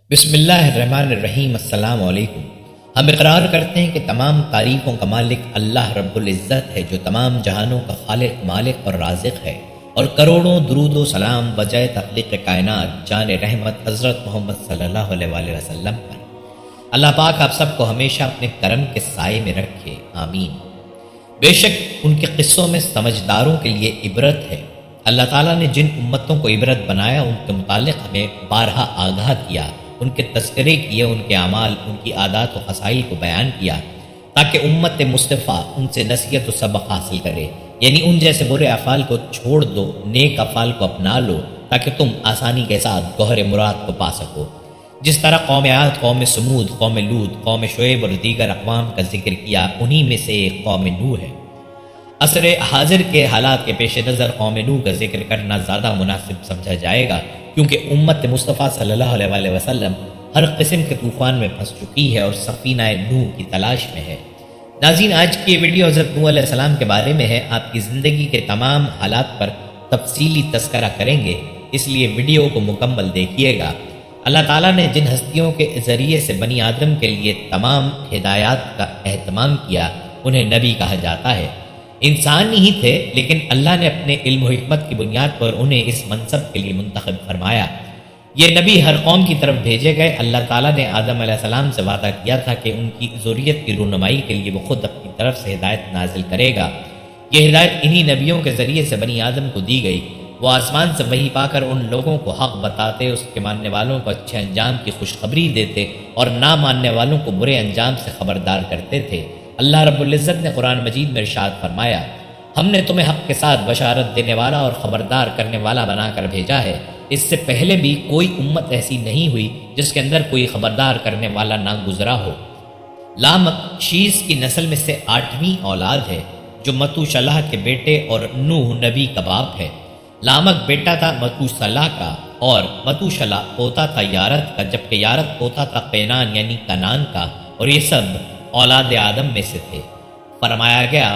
بسم اللہ الرحمن الرحیم۔ السلام علیکم۔ ہم اقرار کرتے ہیں کہ تمام تعریفوں کا مالک اللہ رب العزت ہے، جو تمام جہانوں کا خالق، مالک اور رازق ہے، اور کروڑوں درود و سلام بجائے تخلیق کائنات جان رحمت حضرت محمد صلی اللہ علیہ وآلہ وسلم پر۔ اللہ پاک آپ سب کو ہمیشہ اپنے کرم کے سائے میں رکھے، آمین۔ بے شک ان کے قصوں میں سمجھداروں کے لیے عبرت ہے۔ اللہ تعالیٰ نے جن امتوں کو عبرت بنایا ان کے متعلق ہمیں بارہا آگاہ کیا، ان کے تذکرے کیے، ان کے اعمال، ان کی عادات و خصائل کو بیان کیا، تاکہ امت مصطفیٰ ان سے نصیحت و سبق حاصل کرے، یعنی ان جیسے برے افعال کو چھوڑ دو، نیک افعال کو اپنا لو، تاکہ تم آسانی کے ساتھ گوہر مراد کو پا سکو۔ جس طرح قوم عاد، قوم سمود، قوم لوط، قوم شعیب اور دیگر اقوام کا ذکر کیا، انہی میں سے ایک قوم نوح ہے۔ عصر حاضر کے حالات کے پیش نظر قوم نوح کا ذکر کرنا زیادہ مناسب سمجھا جائے گا، کیونکہ امت مصطفیٰ صلی اللہ علیہ وآلہ وسلم ہر قسم کے طوفان میں پھنس چکی ہے اور سفینہ نوح کی تلاش میں ہے۔ ناظرین، آج کی یہ ویڈیو حضرت نوح علیہ السلام کے بارے میں ہے۔ آپ کی زندگی کے تمام حالات پر تفصیلی تذکرہ کریں گے، اس لیے ویڈیو کو مکمل دیکھیے گا۔ اللہ تعالیٰ نے جن ہستیوں کے ذریعے سے بنی آدم کے لیے تمام ہدایات کا اہتمام کیا، انہیں نبی کہا جاتا ہے۔ انسان ہی تھے، لیکن اللہ نے اپنے علم و حکمت کی بنیاد پر انہیں اس منصب کے لیے منتخب فرمایا۔ یہ نبی ہر قوم کی طرف بھیجے گئے۔ اللہ تعالیٰ نے آدم علیہ السلام سے وعدہ کیا تھا کہ ان کی ذریت کی رونمائی کے لیے وہ خود اپنی طرف سے ہدایت نازل کرے گا۔ یہ ہدایت انہی نبیوں کے ذریعے سے بنی آدم کو دی گئی۔ وہ آسمان سے وحی پا کر ان لوگوں کو حق بتاتے، اس کے ماننے والوں کو اچھے انجام کی خوشخبری دیتے اور نہ ماننے والوں کو برے انجام سے خبردار کرتے تھے۔ اللہ رب العزت نے قرآن مجید میں ارشاد فرمایا، ہم نے تمہیں حق کے ساتھ بشارت دینے والا اور خبردار کرنے والا بنا کر بھیجا ہے۔ اس سے پہلے بھی کوئی امت ایسی نہیں ہوئی جس کے اندر کوئی خبردار کرنے والا نہ گزرا ہو۔ لامک شیس کی نسل میں سے 8ویں اولاد ہے، جو متوشلہ کے بیٹے اور نوح نبی کا باپ ہے۔ لامک بیٹا تھا متوشلہ کا، اور متوشلہ پوتا تھا یارد کا، جبکہ یارد پوتا تھا قینان یعنی کنان کا، اور یہ سب اولاد آدم میں سے تھے۔ فرمایا گیا،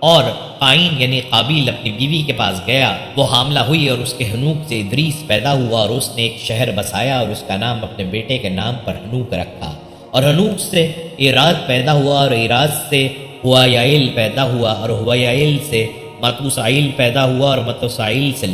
اور قائن یعنی قابیل اپنی بیوی کے پاس گیا، وہ حاملہ ہوئی اور اس کے حنوک سے ادریس پیدا ہوا، اور اس نے ایک شہر بسایا اور اس کا نام اپنے بیٹے کے نام پر حنوک رکھا۔ اور حنوک سے ایراد پیدا ہوا، اور ایراد سے ہوایائل پیدا ہوا، اور ہوایائل سے متوسائل پیدا ہوا، اور متوسائل سے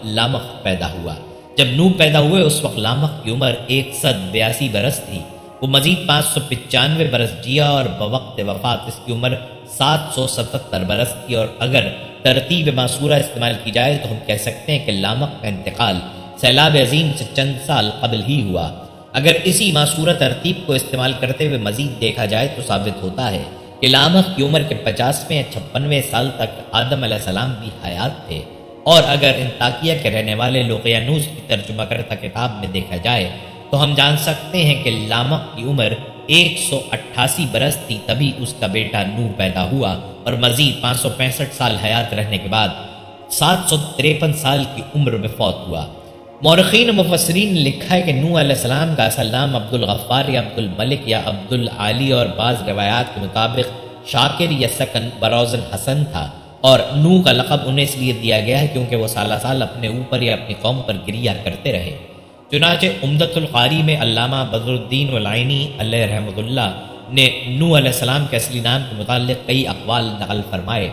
لامک پیدا ہوا۔ جب نوح پیدا ہوئے اس وقت لامک کی عمر 182 برس تھی۔ وہ مزید 595 برس جیا، اور بوقت وفات اس کی عمر 777 برس تھی۔ اور اگر ترتیب معصورہ استعمال کی جائے تو ہم کہہ سکتے ہیں کہ لامک کا انتقال سیلاب عظیم سے چند سال قبل ہی ہوا۔ اگر اسی معصورہ ترتیب کو استعمال کرتے ہوئے مزید دیکھا جائے تو ثابت ہوتا ہے کہ لامک کی عمر کے 50ویں یا 56ویں سال تک آدم علیہ السلام بھی حیات تھے۔ اور اگر انطاکیہ کے رہنے والے لوقیانوس کی ترجمہ کرتا کتاب میں دیکھا جائے تو ہم جان سکتے ہیں کہ لامک کی عمر 188 برس تھی، تبھی اس کا بیٹا نوح پیدا ہوا، اور مزید 565 سال حیات رہنے کے بعد 753 سال کی عمر میں فوت ہوا۔ مورخین و مفسرین نے لکھا ہے کہ نوح علیہ السلام کا اصل نام عبد الغفار یا عبد الملک یا عبد العالی، اور بعض روایات کے مطابق شاکر یا سکن بروز الحسن تھا، اور نوح کا لقب انہیں اس لیے دیا گیا ہے کیونکہ وہ سالہ سال اپنے اوپر یا اپنی قوم پر گریہ کرتے رہے۔ چنانچہ عمدۃ القاری میں علامہ بدر الدین العینی علیہ رحمۃ اللہ نے نوح علیہ السلام کے اصلی نام کے متعلق کئی اقوال نقل فرمائے۔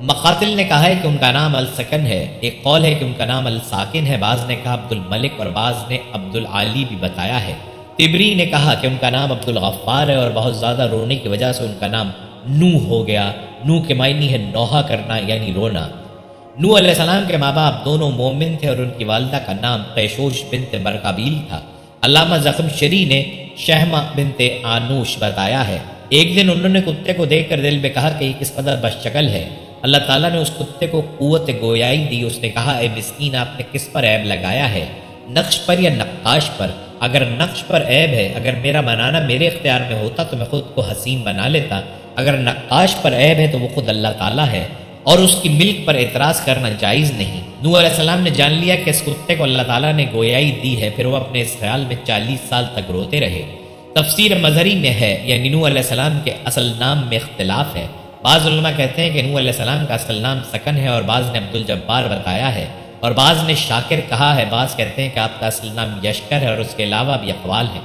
مقاتل نے کہا ہے کہ ان کا نام السکن ہے، ایک قول ہے کہ ان کا نام الساکن ہے، بعض نے کہا عبد الملک اور بعض نے عبد العالی بھی بتایا ہے۔ طبری نے کہا کہ ان کا نام عبد الغفار ہے، اور بہت زیادہ رونے کی وجہ سے ان کا نام نوح ہو گیا۔ نوح کے معنی ہے نوحہ کرنا یعنی رونا۔ نوح علیہ السلام کے ماں باپ دونوں مومن تھے، اور ان کی والدہ کا نام قیشوش بنت برقابیل تھا۔ علامہ زخم شری نے شہمہ بنت آنوش بتایا ہے، ایک دن انہوں نے کتے کو دیکھ کر دل میں کہا کہ یہ کس قدر بد شکل ہے۔ اللہ تعالیٰ نے اس کتے کو قوت گویائی دی۔ اس نے کہا، اے مسکین، آپ نے کس پر عیب لگایا ہے، نقش پر یا نقاش پر؟ اگر نقش پر عیب ہے، اگر میرا بنانا میرے اختیار میں ہوتا تو میں خود کو حسین بنا لیتا، اگر نقاش پر عیب ہے تو وہ خود اللہ تعالیٰ ہے، اور اس کی ملک پر اعتراض کرنا جائز نہیں۔ نوح علیہ السلام نے جان لیا کہ اس کتے کو اللہ تعالیٰ نے گویائی دی ہے، پھر وہ اپنے اس خیال میں 40 سال تک روتے رہے۔ تفسیر مظہری میں ہے، یعنی نوح علیہ السلام کے اصل نام میں اختلاف ہے۔ بعض علماء کہتے ہیں کہ نوح علیہ السلام کا اصل نام سکن ہے، اور بعض نے عبد الجبار بتایا ہے۔ اور بعض نے شاکر کہا ہے، بعض کہتے ہیں کہ آپ کا اصل نام یشکر ہے، اور اس کے علاوہ بھی اقوال ہیں۔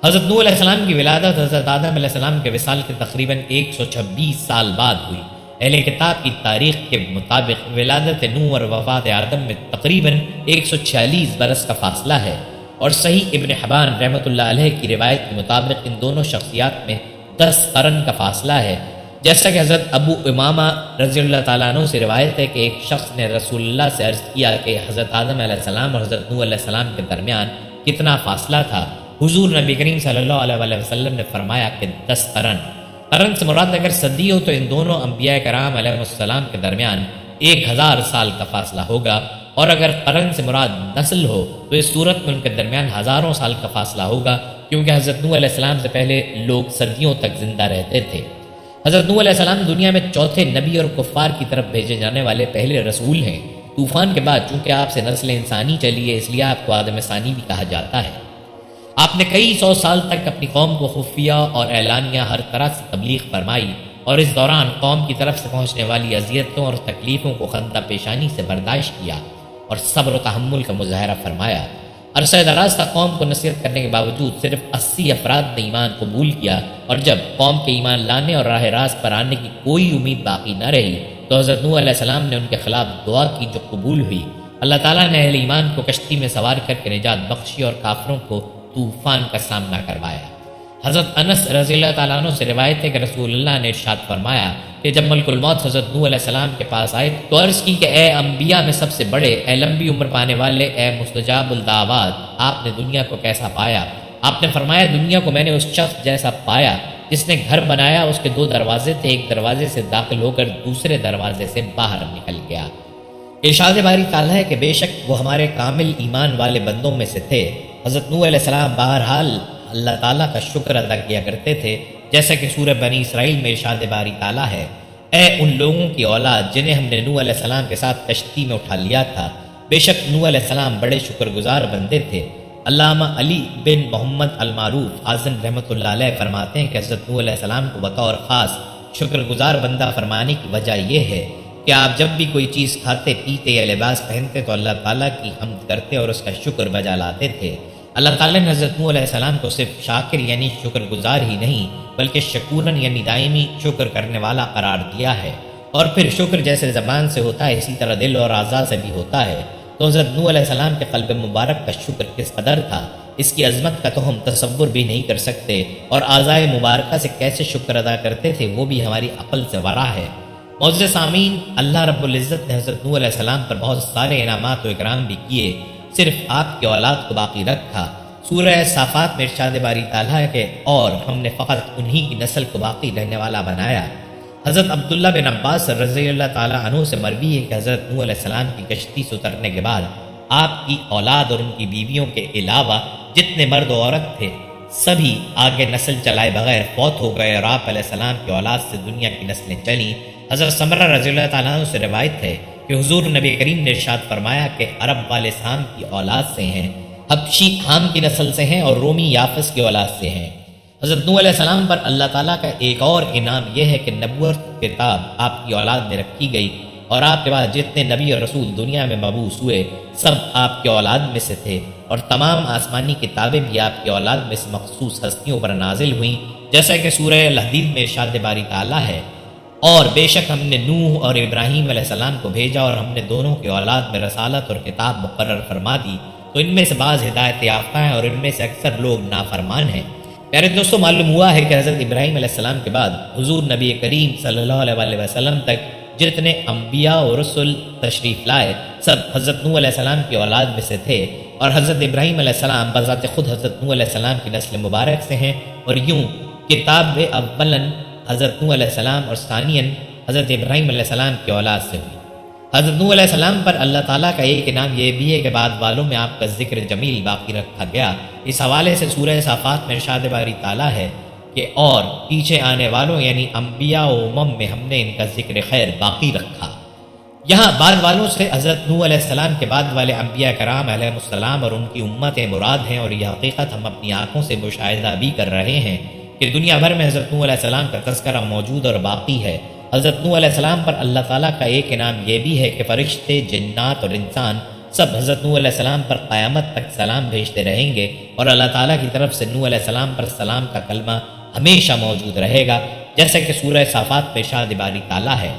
حضرت نوح علیہ السلام کی ولادت حضرت آدم علیہ السلام کے وصال کے تقریباً 126 سال بعد ہوئی۔ اہل کتاب کی تاریخ کے مطابق ولادت نوح اور وفات آدم میں تقریباً 146 برس کا فاصلہ ہے، اور صحیح ابن حبان رحمۃ اللہ علیہ کی روایت کے مطابق ان دونوں شخصیات میں 10 قرن کا فاصلہ ہے۔ جیسا کہ حضرت ابو امامہ رضی اللہ تعالیٰ عنہ سے روایت ہے کہ ایک شخص نے رسول اللہ سے عرض کیا کہ حضرت آدم علیہ السلام اور حضرت نوح علیہ السلام کے درمیان کتنا فاصلہ تھا؟ حضور نبی کریم صلی اللہ علیہ وسلم نے فرمایا کہ 10 قرن۔ قرن سے مراد اگر صدی ہو تو ان دونوں انبیاء کرام علیہ السلام کے درمیان 1000 سال کا فاصلہ ہوگا، اور اگر قرن سے مراد نسل ہو تو اس صورت میں ان کے درمیان ہزاروں سال کا فاصلہ ہوگا، کیونکہ حضرت نوح علیہ السلام سے پہلے لوگ صدیوں تک زندہ رہتے تھے۔ حضرت نوح علیہ السلام دنیا میں چوتھے نبی اور کفار کی طرف بھیجے جانے والے پہلے رسول ہیں۔ طوفان کے بعد چونکہ آپ سے نسل انسانی چلی ہے، اس لیے آپ کو آدم ثانی بھی کہا جاتا ہے۔ آپ نے کئی 100 سال تک اپنی قوم کو خفیہ اور اعلانیہ ہر طرح سے تبلیغ فرمائی، اور اس دوران قوم کی طرف سے پہنچنے والی اذیتوں اور تکلیفوں کو خندہ پیشانی سے برداشت کیا اور صبر و تحمل کا مظاہرہ فرمایا۔ عرصہ دراز تک قوم کو نصیحت کرنے کے باوجود صرف 80 افراد نے ایمان قبول کیا، اور جب قوم کے ایمان لانے اور راہ راست پر آنے کی کوئی امید باقی نہ رہی تو حضرت نوح علیہ السلام نے ان کے خلاف دعا کی جو قبول ہوئی۔ اللہ تعالیٰ نے اہل ایمان کو کشتی میں سوار کر کے نجات بخشی اور کافروں کو طوفان کا سامنا کروایا۔ حضرت انس رضی اللہ تعالیٰ عنہ سے روایت ہے کہ رسول اللہ نے ارشاد فرمایا کہ جب ملک الموت حضرت نوح علیہ السلام کے پاس آئے تو عرض کی کہ اے انبیاء میں سب سے بڑے، اے لمبی عمر پانے والے، اے مستجاب الدعوات، آپ نے دنیا کو کیسا پایا؟ آپ نے فرمایا دنیا کو میں نے اس شخص جیسا پایا جس نے گھر بنایا، اس کے 2 دروازے تھے، ایک دروازے سے داخل ہو کر دوسرے دروازے سے باہر نکل گیا۔ ارشاد باری تعالیٰ ہے کہ بے شک وہ ہمارے کامل ایمان والے بندوں میں سے تھے۔ حضرت نوح علیہ السلام بہرحال اللہ تعالیٰ کا شکر ادا کیا کرتے تھے، جیسا کہ سورہ بنی اسرائیل میں ارشاد باری تعالیٰ ہے، اے ان لوگوں کی اولاد جنہیں ہم نے نوح علیہ السلام کے ساتھ کشتی میں اٹھا لیا تھا، بے شک نوح علیہ السلام بڑے شکر گزار بندے تھے۔ علامہ علی بن محمد المعروف اعظم رحمۃ اللہ علیہ فرماتے ہیں کہ حضرت نوح علیہ السلام کو بطور خاص شکر گزار بندہ فرمانے کی وجہ یہ ہے کہ آپ جب بھی کوئی چیز کھاتے پیتے یا لباس پہنتے تو اللہ تعالیٰ کی حمد کرتے اور اس کا شکر بجا لاتے تھے۔ اللہ تعالیٰ نے حضرت نوح علیہ السلام کو صرف شاکر یعنی شکر گزار ہی نہیں بلکہ شکورن یعنی دائمی شکر کرنے والا قرار دیا ہے، اور پھر شکر جیسے زبان سے ہوتا ہے اسی طرح دل اور اعضاء سے بھی ہوتا ہے۔ تو حضرت نوح علیہ السلام کے قلب مبارک کا شکر کس قدر تھا، اس کی عظمت کا تو ہم تصور بھی نہیں کر سکتے، اور اعضاء مبارکہ سے کیسے شکر ادا کرتے تھے وہ بھی ہماری عقل سے ورا ہے۔ معزز سامعین، اللہ رب العزت نے حضرت نوح علیہ السلام پر بہت سارے انعامات و اکرام بھی کیے، صرف آپ کی اولاد کو باقی رکھا۔ سورہ صافات میں ارشاد باری تعالیٰ ہے کہ اور ہم نے فقط انہی کی نسل کو باقی رہنے والا بنایا۔ حضرت عبداللہ بن عباس رضی اللہ تعالیٰ عنہ سے مروی ہے کہ حضرت نوح علیہ السلام کی کشتی سے اترنے کے بعد آپ کی اولاد اور ان کی بیویوں کے علاوہ جتنے مرد و عورت تھے سبھی آگے نسل چلائے بغیر فوت ہو گئے، اور آپ علیہ السلام کی اولاد سے دنیا کی نسلیں چلیں۔ حضرت سمرہ رضی اللہ تعالیٰ عنہ سے روایت ہے کہ حضور نبی کریم نے ارشاد فرمایا کہ عرب والے سام کی اولاد سے ہیں، حبشی حام کی نسل سے ہیں، اور رومی یافس کی اولاد سے ہیں۔ حضرت نوح علیہ السلام پر اللہ تعالیٰ کا ایک اور انعام یہ ہے کہ نبوت کتاب آپ کی اولاد میں رکھی گئی، اور آپ کے بعد جتنے نبی اور رسول دنیا میں مبعوث ہوئے سب آپ کی اولاد میں سے تھے، اور تمام آسمانی کتابیں بھی آپ کی اولاد میں سے مخصوص ہستیوں پر نازل ہوئیں، جیسا کہ سورہ الحدید میں ارشاد باری تعالیٰ ہے، اور بے شک ہم نے نوح اور ابراہیم علیہ السلام کو بھیجا، اور ہم نے دونوں کی اولاد میں رسالت اور کتاب مقرر فرما دی، تو ان میں سے بعض ہدایت یافتہ ہیں اور ان میں سے اکثر لوگ نافرمان ہیں۔ پیارے دوستوں، معلوم ہوا ہے کہ حضرت ابراہیم علیہ السلام کے بعد حضور نبی کریم صلی اللہ علیہ وسلم تک جتنے انبیاء اور رسل تشریف لائے سب حضرت نوح علیہ السلام کی اولاد میں سے تھے، اور حضرت ابراہیم علیہ السلام بذات خود حضرت نوح علیہ السلام کی نسل مبارک سے ہیں، اور یوں کتاب اولاً حضرت نوح علیہ السلام اور ثانیاً حضرت ابراہیم علیہ السلام کی اولاد سے ہوئی۔ حضرت نوح علیہ السلام پر اللہ تعالیٰ کا ایک انعام یہ بھی ہے کہ بعد والوں میں آپ کا ذکر جمیل باقی رکھا گیا۔ اس حوالے سے سورہ صافات میں ارشاد باری تعالیٰ ہے کہ اور پیچھے آنے والوں یعنی انبیاء و امم میں ہم نے ان کا ذکر خیر باقی رکھا۔ یہاں بعد والوں سے حضرت نوح علیہ السلام کے بعد والے انبیاء کرام علیہ السلام اور ان کی امتیں مراد ہیں، اور یہ حقیقت ہم اپنی آنکھوں سے مشاہدہ بھی کر رہے ہیں کہ دنیا بھر میں حضرت نوح علیہ السلام کا تذکرہ موجود اور باقی ہے۔ حضرت نوح علیہ السلام پر اللہ تعالیٰ کا ایک انعام یہ بھی ہے کہ فرشتے، جنات اور انسان سب حضرت نوح علیہ السلام پر قیامت تک سلام بھیجتے رہیں گے، اور اللہ تعالیٰ کی طرف سے نوح علیہ السلام پر سلام کا کلمہ ہمیشہ موجود رہے گا، جیسا کہ سورہ صافات میں ارشاد باری تعالیٰ ہے،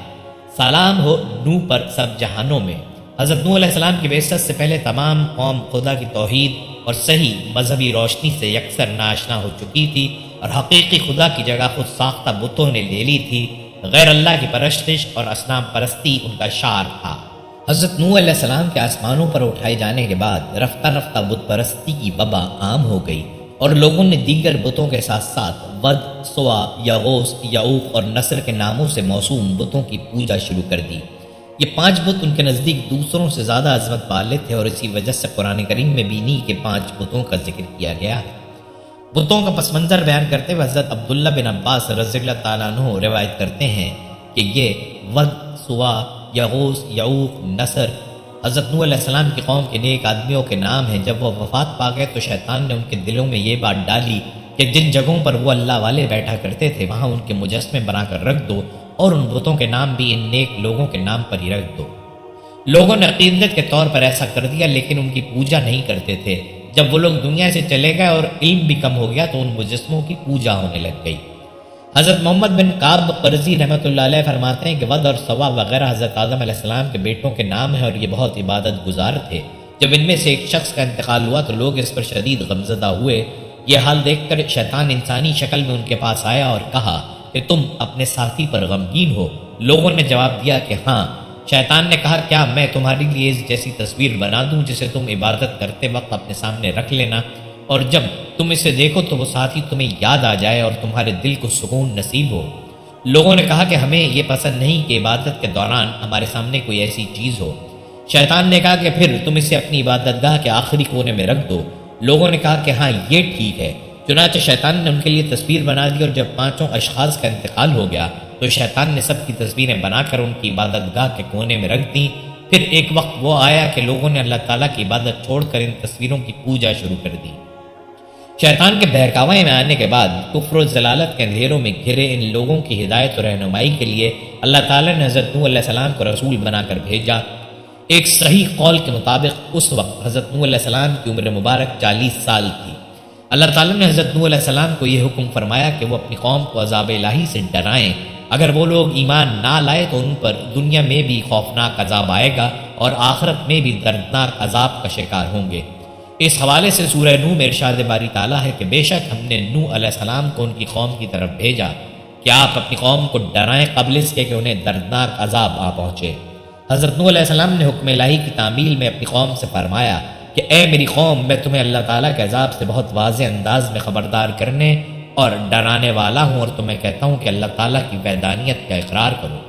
سلام ہو نوح پر سب جہانوں میں۔ حضرت نوح علیہ السلام کی بعثت سے پہلے تمام قوم خدا کی توحید اور صحیح مذہبی روشنی سے یکسر ناآشنا ہو چکی تھی، اور حقیقی خدا کی جگہ خود ساختہ بتوں نے لے لی تھی۔ غیر اللہ کی پرستش اور اصنام پرستی ان کا شعار تھا۔ حضرت نوح علیہ السلام کے آسمانوں پر اٹھائے جانے کے بعد رفتہ رفتہ بت پرستی کی وبا عام ہو گئی، اور لوگوں نے دیگر بتوں کے ساتھ ساتھ ود، سوا، یغوث، یعوق اور نصر کے ناموں سے موسوم بتوں کی پوجا شروع کر دی۔ یہ 5 بت ان کے نزدیک دوسروں سے زیادہ عظمت والے تھے، اور اسی وجہ سے قرآن کریم میں بھی انہی کے 5 بتوں کا ذکر کیا گیا ہے۔ بتوں کا پس منظر بیان کرتے ہوئے حضرت عبداللہ بن عباس رضی اللہ تعالیٰ عنہ روایت کرتے ہیں کہ یہ ود، سوا، یغوث، یعوق، نصر حضرت نوح علیہ السلام کی قوم کے نیک آدمیوں کے نام ہیں۔ جب وہ وفات پا گئے تو شیطان نے ان کے دلوں میں یہ بات ڈالی کہ جن جگہوں پر وہ اللہ والے بیٹھا کرتے تھے وہاں ان کے مجسمے بنا کر رکھ دو، اور ان بتوں کے نام بھی ان نیک لوگوں کے نام پر ہی رکھ دو۔ لوگوں نے عقیدت کے طور پر ایسا کر دیا، لیکن ان کی پوجا نہیں کرتے تھے۔ جب وہ لوگ دنیا سے چلے گئے اور علم بھی کم ہو گیا تو ان مجسموں کی پوجا ہونے لگ گئی۔ حضرت محمد بن کعب قرظی رحمۃ اللہ علیہ فرماتے ہیں کہ ود اور سوا وغیرہ حضرت آدم علیہ السلام کے بیٹوں کے نام ہیں، اور یہ بہت عبادت گزار تھے۔ جب ان میں سے ایک شخص کا انتقال ہوا تو لوگ اس پر شدید غمزدہ ہوئے۔ یہ حال دیکھ کر شیطان انسانی شکل میں ان کے پاس آیا اور کہا کہ تم اپنے ساتھی پر غمگین ہو؟ لوگوں نے جواب دیا کہ ہاں۔ شیطان نے کہا کیا میں تمہارے لیے اس جیسی تصویر بنا دوں جسے تم عبادت کرتے وقت اپنے سامنے رکھ لینا، اور جب تم اسے دیکھو تو وہ ساتھی تمہیں یاد آ جائے اور تمہارے دل کو سکون نصیب ہو۔ لوگوں نے کہا کہ ہمیں یہ پسند نہیں کہ عبادت کے دوران ہمارے سامنے کوئی ایسی چیز ہو۔ شیطان نے کہا کہ پھر تم اسے اپنی عبادت گاہ کے آخری کونے میں رکھ دو۔ لوگوں نے کہا کہ ہاں یہ ٹھیک ہے۔ چنانچہ شیطان نے ان کے لیے تصویر بنا دی، اور جب 5 اشخاص کا انتقال ہو گیا تو شیطان نے سب کی تصویریں بنا کر ان کی عبادت گاہ کے کونے میں رکھ دیں۔ پھر ایک وقت وہ آیا کہ لوگوں نے اللہ تعالیٰ کی عبادت چھوڑ کر ان تصویروں کی پوجا شروع کر دی۔ شیطان کے بہکاوے میں آنے کے بعد کفر و ضلالت کے اندھیروں میں گھرے ان لوگوں کی ہدایت و رہنمائی کے لیے اللہ تعالیٰ نے حضرت نوح علیہ السلام کو رسول بنا کر بھیجا۔ ایک صحیح قول کے مطابق اس وقت حضرت نوح علیہ السلام کی عمر مبارک 40 سال تھی۔ اللہ تعالیٰ نے حضرت نوح علیہ السلام کو یہ حکم فرمایا کہ وہ اپنی قوم کو عذاب الہی سے ڈرائیں۔ اگر وہ لوگ ایمان نہ لائے تو ان پر دنیا میں بھی خوفناک عذاب آئے گا، اور آخرت میں بھی دردناک عذاب کا شکار ہوں گے۔ اس حوالے سے سورہ نوح میں ارشاد باری تعالیٰ ہے کہ بے شک ہم نے نوح علیہ السلام کو ان کی قوم کی طرف بھیجا کہ آپ اپنی قوم کو ڈرائیں قبل اس کے کہ انہیں دردناک عذاب آ پہنچے۔ حضرت نوح علیہ السلام نے حکم الہی کی تعمیل میں اپنی قوم سے فرمایا کہ اے میری قوم، میں تمہیں اللہ تعالیٰ کے عذاب سے بہت واضح انداز میں خبردار کرنے اور ڈرانے والا ہوں، اور تمہیں کہتا ہوں کہ اللہ تعالیٰ کی وحدانیت کا اقرار کرو،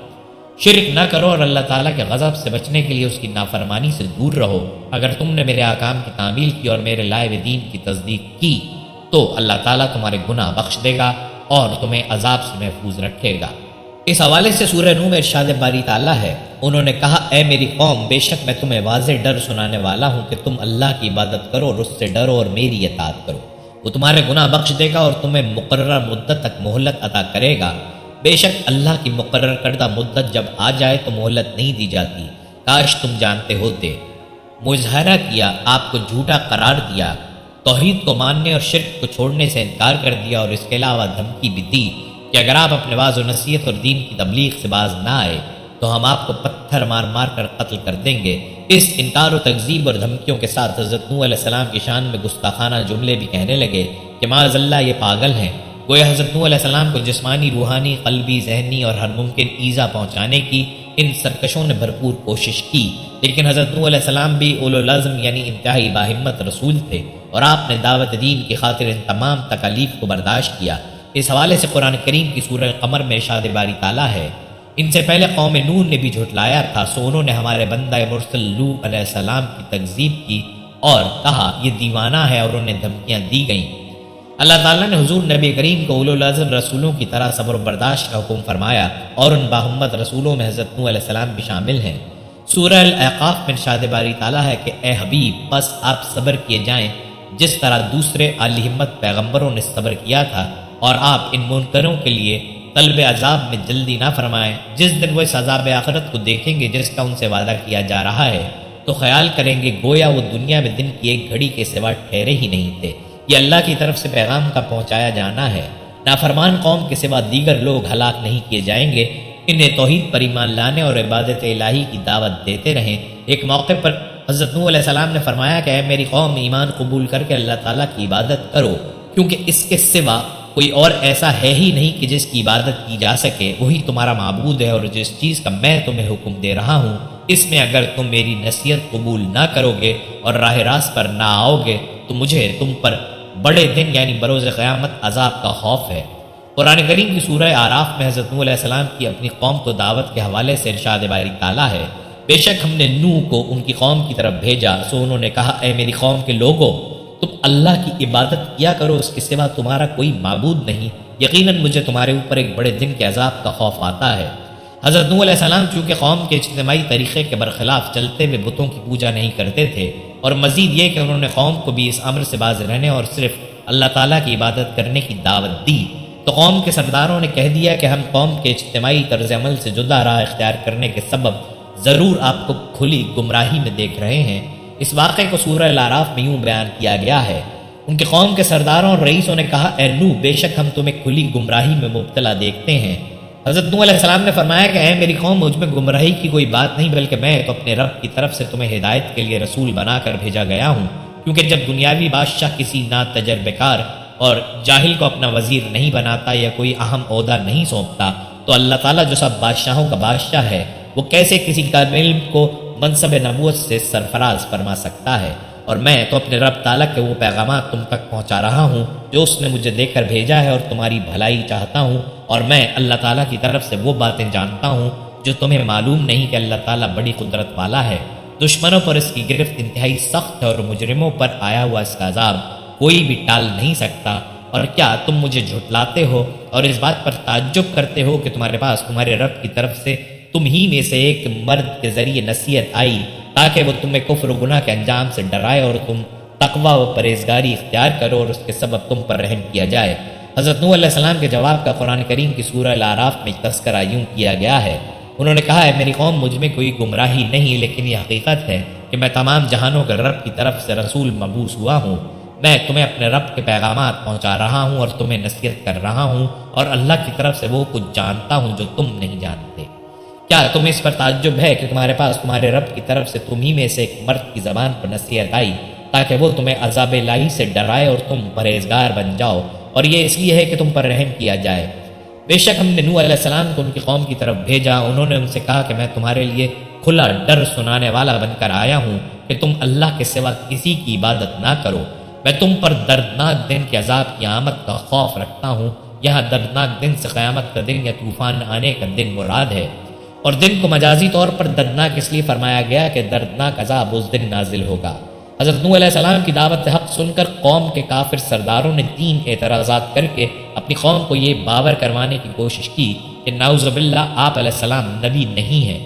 شرک نہ کرو، اور اللہ تعالیٰ کے غضب سے بچنے کے لیے اس کی نافرمانی سے دور رہو۔ اگر تم نے میرے احکام کی تعمیل کی اور میرے لائے ہوئے دین کی تصدیق کی تو اللہ تعالیٰ تمہارے گناہ بخش دے گا اور تمہیں عذاب سے محفوظ رکھے گا۔ اس حوالے سے سورہ نوح میں ارشاد باری تعالیٰ ہے، انہوں نے کہا اے میری قوم، بے شک میں تمہیں واضح ڈر سنانے والا ہوں کہ تم اللہ کی عبادت کرو اور اس سے ڈرو اور میری اطاعت کرو، وہ تمہارے گناہ بخش دے گا اور تمہیں مقررہ مدت تک مہلت عطا کرے گا۔ بے شک اللہ کی مقرر کردہ مدت جب آ جائے تو مہلت نہیں دی جاتی، کاش تم جانتے ہوتے۔ مظاہرہ کیا، آپ کو جھوٹا قرار دیا، توحید کو ماننے اور شرک کو چھوڑنے سے انکار کر دیا، اور اس کے علاوہ دھمکی بھی دی کہ اگر آپ اپنے واعظ و نصیحت اور دین کی تبلیغ سے باز نہ آئے تو ہم آپ کو پتھر مار مار کر قتل کر دیں گے۔ اس انکار و تکذیب اور دھمکیوں کے ساتھ حضرت نوح علیہ السلام کی شان میں گستاخانہ جملے بھی کہنے لگے کہ معاذ اللہ یہ پاگل ہیں۔ گویا حضرت نوح علیہ السلام کو جسمانی، روحانی، قلبی، ذہنی اور ہر ممکن ایذا پہنچانے کی ان سرکشوں نے بھرپور کوشش کی، لیکن حضرت نوح علیہ السلام بھی اولو العزم یعنی انتہائی باہمت رسول تھے، اور آپ نے دعوت دین کی خاطر ان تمام تکالیف کو برداشت کیا۔ اس حوالے سے قرآن کریم کی سورہ قمر میں ارشاد باری تعالیٰ ہے، ان سے پہلے قوم نوح نے بھی جھٹلایا تھا، سو انہوں نے ہمارے بندہ مرسل لوط علیہ السلام کی تکذیب کی اور کہا یہ دیوانہ ہے، اور انہیں دھمکیاں دی گئیں۔ اللہ تعالیٰ نے حضور نبی کریم کو اولو العزم رسولوں کی طرح صبر و برداشت کا حکم فرمایا، اور ان باہمت رسولوں میں حضرت نوح علیہ السلام بھی شامل ہیں۔ سورہ الاعقاف میں ارشاد باری تعالیٰ ہے کہ اے حبیب، بس آپ صبر کیے جائیں جس طرح دوسرے اعلی ہمت پیغمبروں نے صبر کیا تھا، اور آپ ان منکروں کے لیے طلب عذاب میں جلدی نہ فرمائیں۔ جس دن وہ اس عذاب آخرت کو دیکھیں گے جس کا ان سے وعدہ کیا جا رہا ہے، تو خیال کریں گے گویا وہ دنیا میں دن کی ایک گھڑی کے سوا ٹھہرے ہی نہیں تھے۔ یہ اللہ کی طرف سے پیغام کا پہنچایا جانا ہے۔ نافرمان قوم کے سوا دیگر لوگ ہلاک نہیں کیے جائیں گے۔ انہیں توحید پر ایمان لانے اور عبادت الہی کی دعوت دیتے رہیں۔ ایک موقع پر حضرت نوح علیہ السلام نے فرمایا کہ اے میری قوم، ایمان قبول کر کے اللہ تعالیٰ کی عبادت کرو، کیونکہ اس کے سوا کوئی اور ایسا ہے ہی نہیں کہ جس کی عبادت کی جا سکے۔ وہی تمہارا معبود ہے، اور جس چیز کا میں تمہیں حکم دے رہا ہوں اس میں اگر تم میری نصیحت قبول نہ کرو گے اور راہ راست پر نہ آؤ گے تو مجھے تم پر بڑے دن یعنی بروز قیامت عذاب کا خوف ہے۔ قرآن کریم کی سورہ اعراف میں حضرت نوح علیہ السلام کی اپنی قوم کو دعوت کے حوالے سے ارشاد باری تعالیٰ ہے، بے شک ہم نے نوح کو ان کی قوم کی طرف بھیجا، سو انہوں نے کہا اے میری قوم کے لوگوں، تم اللہ کی عبادت کیا کرو، اس کے سوا تمہارا کوئی معبود نہیں، یقیناً مجھے تمہارے اوپر ایک بڑے دن کے عذاب کا خوف آتا ہے۔ حضرت نوح علیہ السلام چونکہ قوم کے اجتماعی طریقے کے برخلاف چلتے ہوئے بتوں کی پوجا نہیں کرتے تھے، اور مزید یہ کہ انہوں نے قوم کو بھی اس امر سے باز رہنے اور صرف اللہ تعالیٰ کی عبادت کرنے کی دعوت دی، تو قوم کے سرداروں نے کہہ دیا کہ ہم قوم کے اجتماعی طرز عمل سے جدا راہ اختیار کرنے کے سبب ضرور آپ کو کھلی گمراہی میں دیکھ رہے ہیں۔ اس واقعے کو سورہ الاعراف میں یوں بیان کیا گیا ہے، ان کے قوم کے سرداروں اور رئیسوں نے کہا اے نوح، بے شک ہم تمہیں کھلی گمراہی میں مبتلا دیکھتے ہیں۔ حضرت نوح علیہ السلام نے فرمایا کہ اے میری قوم، مجھ میں گمراہی کی کوئی بات نہیں، بلکہ میں تو اپنے رب کی طرف سے تمہیں ہدایت کے لیے رسول بنا کر بھیجا گیا ہوں، کیونکہ جب دنیاوی بادشاہ کسی ناتجربہ کار اور جاہل کو اپنا وزیر نہیں بناتا یا کوئی اہم عہدہ نہیں سونپتا، تو اللہ تعالیٰ جو سب بادشاہوں کا بادشاہ ہے وہ کیسے کسی طالب علم کو منصب نبوت سے سرفراز فرما سکتا ہے؟ اور میں تو اپنے رب تعالیٰ کے وہ پیغامات تم تک پہنچا رہا ہوں جو اس نے مجھے دے کر بھیجا ہے، اور تمہاری بھلائی چاہتا ہوں، اور میں اللہ تعالیٰ کی طرف سے وہ باتیں جانتا ہوں جو تمہیں معلوم نہیں کہ اللہ تعالیٰ بڑی قدرت والا ہے۔ دشمنوں پر اس کی گرفت انتہائی سخت ہے، اور مجرموں پر آیا ہوا اس کا عذاب کوئی بھی ٹال نہیں سکتا۔ اور کیا تم مجھے جھٹلاتے ہو اور اس بات پر تعجب کرتے ہو کہ تمہارے پاس تمہارے رب کی طرف سے تم ہی میں سے ایک مرد کے ذریعے نصیحت آئی تاکہ وہ تمہیں کفر و گناہ کے انجام سے ڈرائے اور تم تقوی و پرہیزگاری اختیار کرو اور اس کے سبب تم پر رحم کیا جائے؟ حضرت نوح علیہ السلام کے جواب کا قرآن کریم کی سورہ الاعراف میں تذکرہ یوں کیا گیا ہے، انہوں نے کہا ہے میری قوم، مجھ میں کوئی گمراہی نہیں، لیکن یہ حقیقت ہے کہ میں تمام جہانوں کے رب کی طرف سے رسول مبعوث ہوا ہوں۔ میں تمہیں اپنے رب کے پیغامات پہنچا رہا ہوں اور تمہیں نصیحت کر رہا ہوں، اور اللہ کی طرف سے وہ کچھ جانتا ہوں جو تم نہیں جانتے۔ کیا تمہیں اس پر تعجب ہے کہ تمہارے پاس تمہارے رب کی طرف سے تم ہی میں سے ایک مرد کی زبان پر نصیحت آئی تاکہ وہ تمہیں عذاب الہی سے ڈرائے اور تم پرہیزگار بن جاؤ، اور یہ اس لیے ہے کہ تم پر رحم کیا جائے؟ بے شک ہم نے نوح علیہ السلام کو ان کی قوم کی طرف بھیجا، انہوں نے ان سے کہا کہ میں تمہارے لیے کھلا ڈر سنانے والا بن کر آیا ہوں کہ تم اللہ کے سوا کسی کی عبادت نہ کرو۔ میں تم پر دردناک دن کے عذاب کی آمد کا خوف رکھتا ہوں۔ یہاں دردناک دن سے قیامت کا دن یا طوفان آنے کا دن مراد ہے، اور دن کو مجازی طور پر دردناک اس لیے فرمایا گیا کہ دردناک عذاب اس دن نازل ہوگا۔ حضرت نوح علیہ السلام کی دعوت حق سن کر قوم کے کافر سرداروں نے 3 اعتراضات کر کے اپنی قوم کو یہ باور کروانے کی کوشش کی کہ نعوذ باللہ آپ علیہ السلام نبی نہیں ہیں۔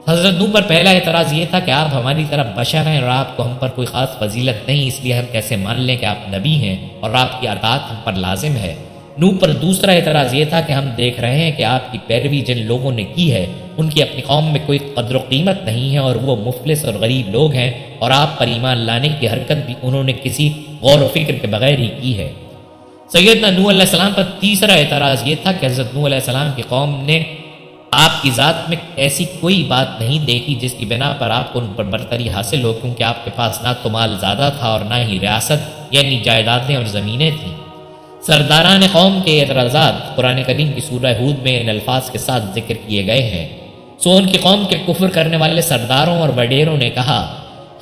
حضرت نوح پر پہلا اعتراض یہ تھا کہ آپ ہماری طرح بشر ہیں اور آپ کو ہم پر کوئی خاص فضیلت نہیں، اس لیے ہم کیسے مان لیں کہ آپ نبی ہیں اور آپ کی اطاعت ہم پر لازم ہے۔ نوح پر دوسرا اعتراض یہ تھا کہ ہم دیکھ رہے ہیں کہ آپ کی پیروی جن لوگوں نے کی ہے ان کی اپنی قوم میں کوئی قدر و قیمت نہیں ہے، اور وہ مفلس اور غریب لوگ ہیں، اور آپ پر ایمان لانے کی حرکت بھی انہوں نے کسی غور و فکر کے بغیر ہی کی ہے۔ سیدنا نوح علیہ السلام پر تیسرا اعتراض یہ تھا کہ حضرت نوح علیہ السلام کی قوم نے آپ کی ذات میں ایسی کوئی بات نہیں دیکھی جس کی بنا پر آپ کو ان پر برتری حاصل ہو، کیونکہ آپ کے پاس نہ تو مال زیادہ تھا اور نہ ہی ریاست یعنی جائیدادیں اور زمینیں تھیں۔ سرداران قوم کے اعتراضات قرآن کریم کی سورہ ہود میں ان الفاظ کے ساتھ ذکر کیے گئے ہیں، سو ان کی قوم کے کفر کرنے والے سرداروں اور وڈیروں نے کہا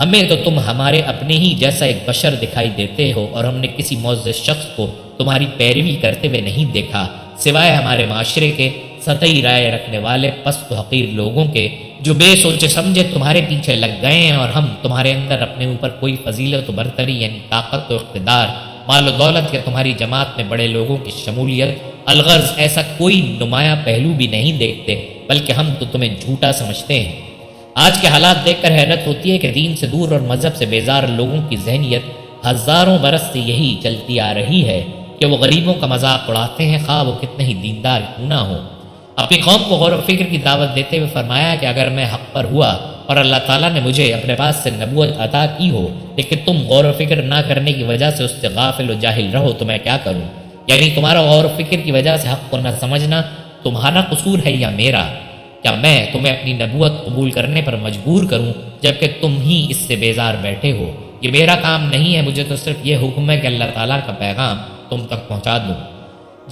ہمیں تو تم ہمارے اپنے ہی جیسا ایک بشر دکھائی دیتے ہو، اور ہم نے کسی معزز شخص کو تمہاری پیروی کرتے ہوئے نہیں دیکھا سوائے ہمارے معاشرے کے سطحی رائے رکھنے والے پست و حقیر لوگوں کے جو بے سوچے سمجھے تمہارے پیچھے لگ گئے ہیں، اور ہم تمہارے اندر اپنے اوپر کوئی فضیلت و برتری یعنی طاقت و اقتدار، مال و دولت یا تمہاری جماعت میں بڑے لوگوں کی شمولیت الغرض ایسا کوئی نمایاں پہلو بھی نہیں دیکھتے، بلکہ ہم تو تمہیں جھوٹا سمجھتے ہیں۔ آج کے حالات دیکھ کر حیرت ہوتی ہے کہ دین سے دور اور مذہب سے بیزار لوگوں کی ذہنیت ہزاروں برس سے یہی چلتی آ رہی ہے کہ وہ غریبوں کا مذاق اڑاتے ہیں، خواہ وہ کتنے ہی دیندار کیوں نہ ہوں۔ اپنی قوم کو غور و فکر کی دعوت دیتے ہوئے فرمایا کہ اگر میں حق پر ہوا اور اللہ تعالیٰ نے مجھے اپنے پاس سے نبوت عطا کی ہو، لیکن تم غور و فکر نہ کرنے کی وجہ سے اس سے غافل و جاہل رہو تو میں کیا کروں؟ یعنی تمہارا غور و فکر کی وجہ سے حق کو نہ سمجھنا تمہارا قصور ہے یا میرا؟ کیا میں تمہیں اپنی نبوت قبول کرنے پر مجبور کروں جبکہ تم ہی اس سے بیزار بیٹھے ہو؟ یہ میرا کام نہیں ہے، مجھے تو صرف یہ حکم ہے کہ اللہ تعالیٰ کا پیغام تم تک پہنچا دوں۔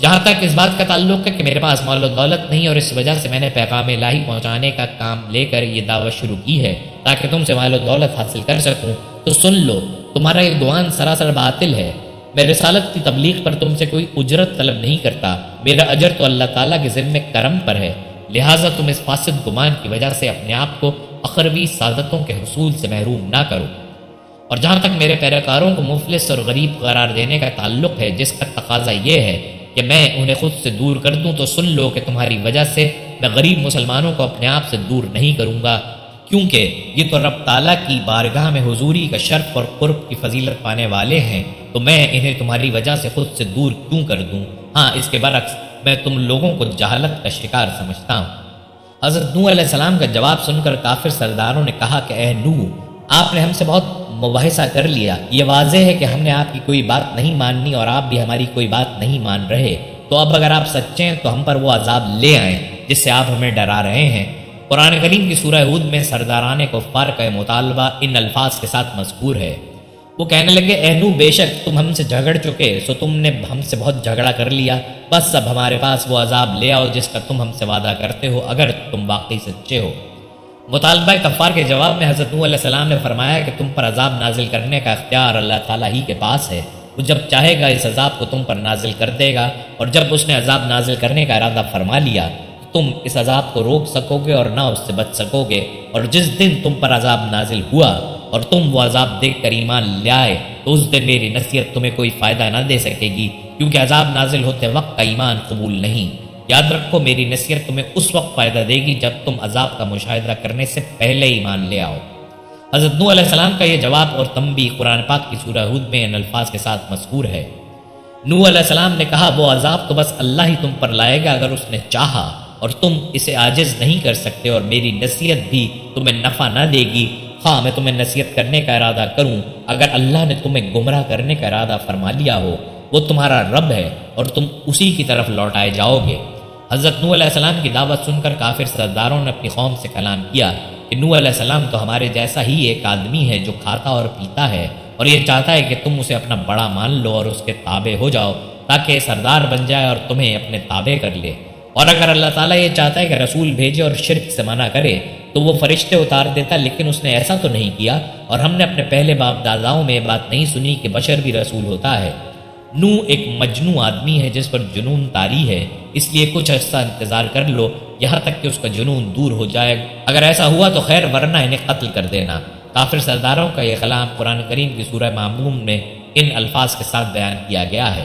جہاں تک اس بات کا تعلق ہے کہ میرے پاس مال و دولت نہیں اور اس وجہ سے میں نے پیغام الہی پہنچانے کا کام لے کر یہ دعوت شروع کی ہے تاکہ تم سے مال و دولت حاصل کر سکوں، تو سن لو، تمہارا یہ گمان سراسر باطل ہے۔ میں رسالت کی تبلیغ پر تم سے کوئی اجرت طلب نہیں کرتا، میرا اجر تو اللہ تعالیٰ کے ذمہ کرم پر ہے، لہٰذا تم اس فاسد گمان کی وجہ سے اپنے آپ کو اخروی سعادتوں کے حصول سے محروم نہ کرو۔ اور جہاں تک میرے پیروکاروں کو مفلس اور غریب قرار دینے کا تعلق ہے، جس کا تقاضا یہ ہے کہ میں انہیں خود سے دور کر دوں، تو سن لو کہ تمہاری وجہ سے میں غریب مسلمانوں کو اپنے آپ سے دور نہیں کروں گا، کیونکہ یہ تو رب تعالیٰ کی بارگاہ میں حضوری کا شرف اور قرب کی فضیلت پانے والے ہیں، تو میں انہیں تمہاری وجہ سے خود سے دور کیوں کر دوں؟ ہاں، اس کے برعکس میں تم لوگوں کو جہالت کا شکار سمجھتا ہوں۔ حضرت نوح علیہ السلام کا جواب سن کر کافر سرداروں نے کہا کہ اے نوح، آپ نے ہم سے بہت مباحثہ کر لیا، یہ واضح ہے کہ ہم نے آپ کی کوئی بات نہیں ماننی اور آپ بھی ہماری کوئی بات نہیں مان رہے، تو اب اگر آپ سچے ہیں تو ہم پر وہ عذاب لے آئیں جس سے آپ ہمیں ڈرا رہے ہیں۔ قرآن کریم کی سورہ ہود میں سرداران کفار کا مطالبہ ان الفاظ کے ساتھ مذکور ہے۔ وہ کہنے لگے، اے نوح، بے شک تم ہم سے جھگڑ چکے، سو تم نے ہم سے بہت جھگڑا کر لیا، بس اب ہمارے پاس وہ عذاب لے آؤ جس کا تم ہم سے وعدہ کرتے ہو اگر تم واقعی سچے ہو۔ مطالبہ کفار کے جواب میں حضرت نوح علیہ السلام نے فرمایا کہ تم پر عذاب نازل کرنے کا اختیار اللہ تعالیٰ ہی کے پاس ہے، وہ جب چاہے گا اس عذاب کو تم پر نازل کر دے گا، اور جب اس نے عذاب نازل کرنے کا ارادہ فرما لیا تو تم اس عذاب کو روک سکو گے اور نہ اس سے بچ سکو گے، اور جس دن تم پر عذاب نازل ہوا اور تم وہ عذاب دیکھ کر ایمان لے آئے تو اس دن میری نصیحت تمہیں کوئی فائدہ نہ دے سکے گی، کیونکہ عذاب نازل ہوتے وقت کا ایمان قبول نہیں۔ یاد رکھو، میری نصیحت تمہیں اس وقت فائدہ دے گی جب تم عذاب کا مشاہدہ کرنے سے پہلے ایمان لے آؤ۔ حضرت نوح علیہ السلام کا یہ جواب اور تنبیہ قرآن پاک کی سورہ ہود میں ان الفاظ کے ساتھ مذکور ہے۔ نوح علیہ السلام نے کہا، وہ عذاب تو بس اللہ ہی تم پر لائے گا اگر اس نے چاہا، اور تم اسے عاجز نہیں کر سکتے، اور میری نصیحت بھی تمہیں نفع نہ دے گی، خواہ میں تمہیں نصیحت کرنے کا ارادہ کروں۔ اگر اللہ نے تمہیں گمراہ کرنے کا ارادہ فرما لیا ہو، وہ تمہارا رب ہے اور تم اسی کی طرف لوٹائے جاؤ گے۔ حضرت نوح علیہ السلام کی دعوت سن کر کافر سرداروں نے اپنی قوم سے کلام کیا کہ نوح علیہ السلام تو ہمارے جیسا ہی ایک آدمی ہے جو کھاتا اور پیتا ہے، اور یہ چاہتا ہے کہ تم اسے اپنا بڑا مان لو اور اس کے تابع ہو جاؤ تاکہ سردار بن جائے اور تمہیں اپنے تابع کر لے۔ اور اگر اللہ تعالیٰ یہ چاہتا ہے کہ رسول بھیجے اور شرک سے منع کرے تو وہ فرشتے اتار دیتا، لیکن اس نے ایسا تو نہیں کیا، اور ہم نے اپنے پہلے باپ داداؤں میں یہ بات نہیں سنی کہ بشر بھی رسول ہوتا ہے۔ نوح ایک مجنون آدمی ہے جس پر جنون طاری ہے، اس لیے کچھ عرصہ انتظار کر لو یہاں تک کہ اس کا جنون دور ہو جائے، اگر ایسا ہوا تو خیر، ورنہ انہیں قتل کر دینا۔ کافر سرداروں کا یہ کلام قرآن کریم کی سورہ معمون میں ان الفاظ کے ساتھ بیان کیا گیا ہے۔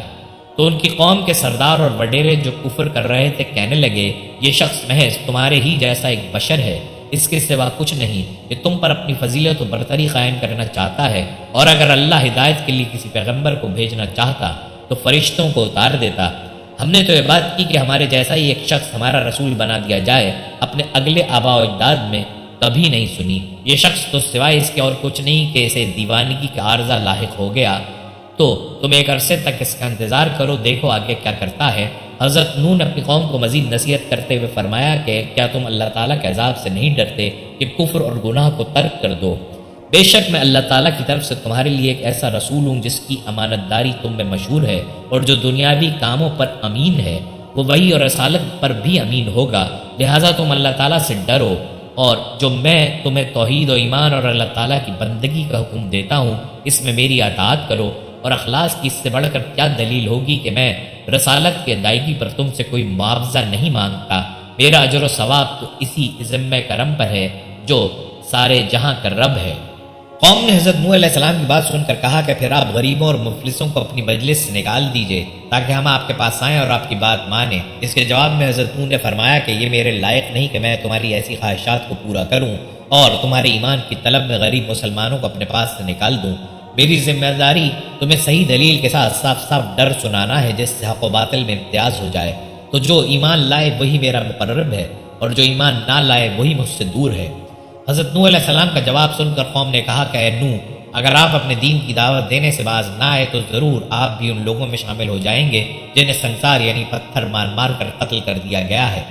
تو ان کی قوم کے سردار اور وڈیرے جو کفر کر رہے تھے کہنے لگے، یہ شخص محض تمہارے ہی جیسا ایک بشر ہے، اس کے سوا کچھ نہیں، کہ تم پر اپنی فضیلت و برتری قائم کرنا چاہتا ہے، اور اگر اللہ ہدایت کے لیے کسی پیغمبر کو بھیجنا چاہتا تو فرشتوں کو اتار دیتا۔ ہم نے تو یہ بات کی کہ ہمارے جیسا ہی ایک شخص ہمارا رسول بنا دیا جائے، اپنے اگلے آباء و اجداد میں کبھی نہیں سنی۔ یہ شخص تو سوائے اس کے اور کچھ نہیں کہ اسے دیوانگی کا عارضہ لاحق ہو گیا، تو تم ایک عرصے تک اس کا انتظار کرو، دیکھو آگے کیا کرتا ہے۔ حضرت نوح نے اپنی قوم کو مزید نصیحت کرتے ہوئے فرمایا کہ کیا تم اللہ تعالیٰ کے عذاب سے نہیں ڈرتے کہ کفر اور گناہ کو ترک کر دو؟ بے شک میں اللہ تعالیٰ کی طرف سے تمہارے لیے ایک ایسا رسول ہوں جس کی امانت داری تم میں مشہور ہے، اور جو دنیاوی کاموں پر امین ہے وہ وحی اور رسالت پر بھی امین ہوگا، لہٰذا تم اللہ تعالیٰ سے ڈرو، اور جو میں تمہیں توحید و ایمان اور اللہ تعالیٰ کی بندگی کا حکم دیتا ہوں اس میں میری اطاعت کرو، اور اخلاص کی اس سے بڑھ کر کیا دلیل ہوگی کہ میں رسالت کی ادائیگی پر تم سے کوئی معاوضہ نہیں مانگتا، میرا اجر و ثواب تو اسی ذمہ کرم پر ہے جو سارے جہاں کا رب ہے۔ قوم نے حضرت نوح علیہ السلام کی بات سن کر کہا کہ پھر آپ غریبوں اور مفلسوں کو اپنی مجلس سے نکال دیجئے تاکہ ہم آپ کے پاس آئیں اور آپ کی بات مانیں۔ اس کے جواب میں حضرت نوح نے فرمایا کہ یہ میرے لائق نہیں کہ میں تمہاری ایسی خواہشات کو پورا کروں اور تمہارے ایمان کی طلب میں غریب مسلمانوں کو اپنے پاس سے نکال دوں۔ میری ذمہ داری تمہیں صحیح دلیل کے ساتھ صاف صاف ڈر سنانا ہے جس سے حق و باطل میں امتیاز ہو جائے، تو جو ایمان لائے وہی میرا مقرب ہے، اور جو ایمان نہ لائے وہی مجھ سے دور ہے۔ حضرت نوح علیہ السلام کا جواب سن کر قوم نے کہا کہ اے نوح، اگر آپ اپنے دین کی دعوت دینے سے باز نہ آئے تو ضرور آپ بھی ان لوگوں میں شامل ہو جائیں گے جنہیں سنسار یعنی پتھر مار مار کر قتل کر دیا گیا ہے۔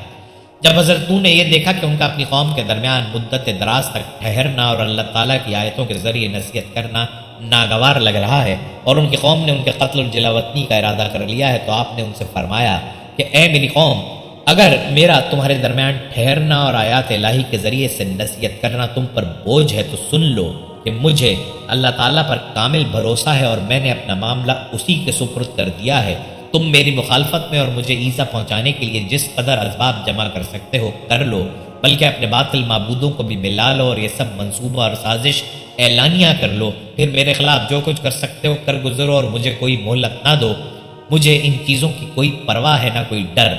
جب حضرت نوح نے یہ دیکھا کہ ان کا اپنی قوم کے درمیان مدت دراز تک ٹھہرنا اور اللہ تعالیٰ کی آیتوں کے ذریعے نصیحت کرنا ناگوار لگ رہا ہے اور ان کی قوم نے ان کے قتل و جلاوطنی کا ارادہ کر لیا ہے، تو آپ نے ان سے فرمایا کہ اے میری قوم، اگر میرا تمہارے درمیان ٹھہرنا اور آیات الہی کے ذریعے سے نصیحت کرنا تم پر بوجھ ہے تو سن لو کہ مجھے اللہ تعالیٰ پر کامل بھروسہ ہے اور میں نے اپنا معاملہ اسی کے سپرد کر دیا ہے۔ تم میری مخالفت میں اور مجھے ایذا پہنچانے کے لیے جس قدر اسباب جمع کر سکتے ہو کر لو، بلکہ اپنے باطل معبودوں کو بھی ملا لو اور یہ سب منصوبہ اور سازش اعلانیہ کر لو، پھر میرے خلاف جو کچھ کر سکتے ہو کر گزرو اور مجھے کوئی مہلت نہ دو۔ مجھے ان چیزوں کی کوئی پرواہ ہے نہ کوئی ڈر۔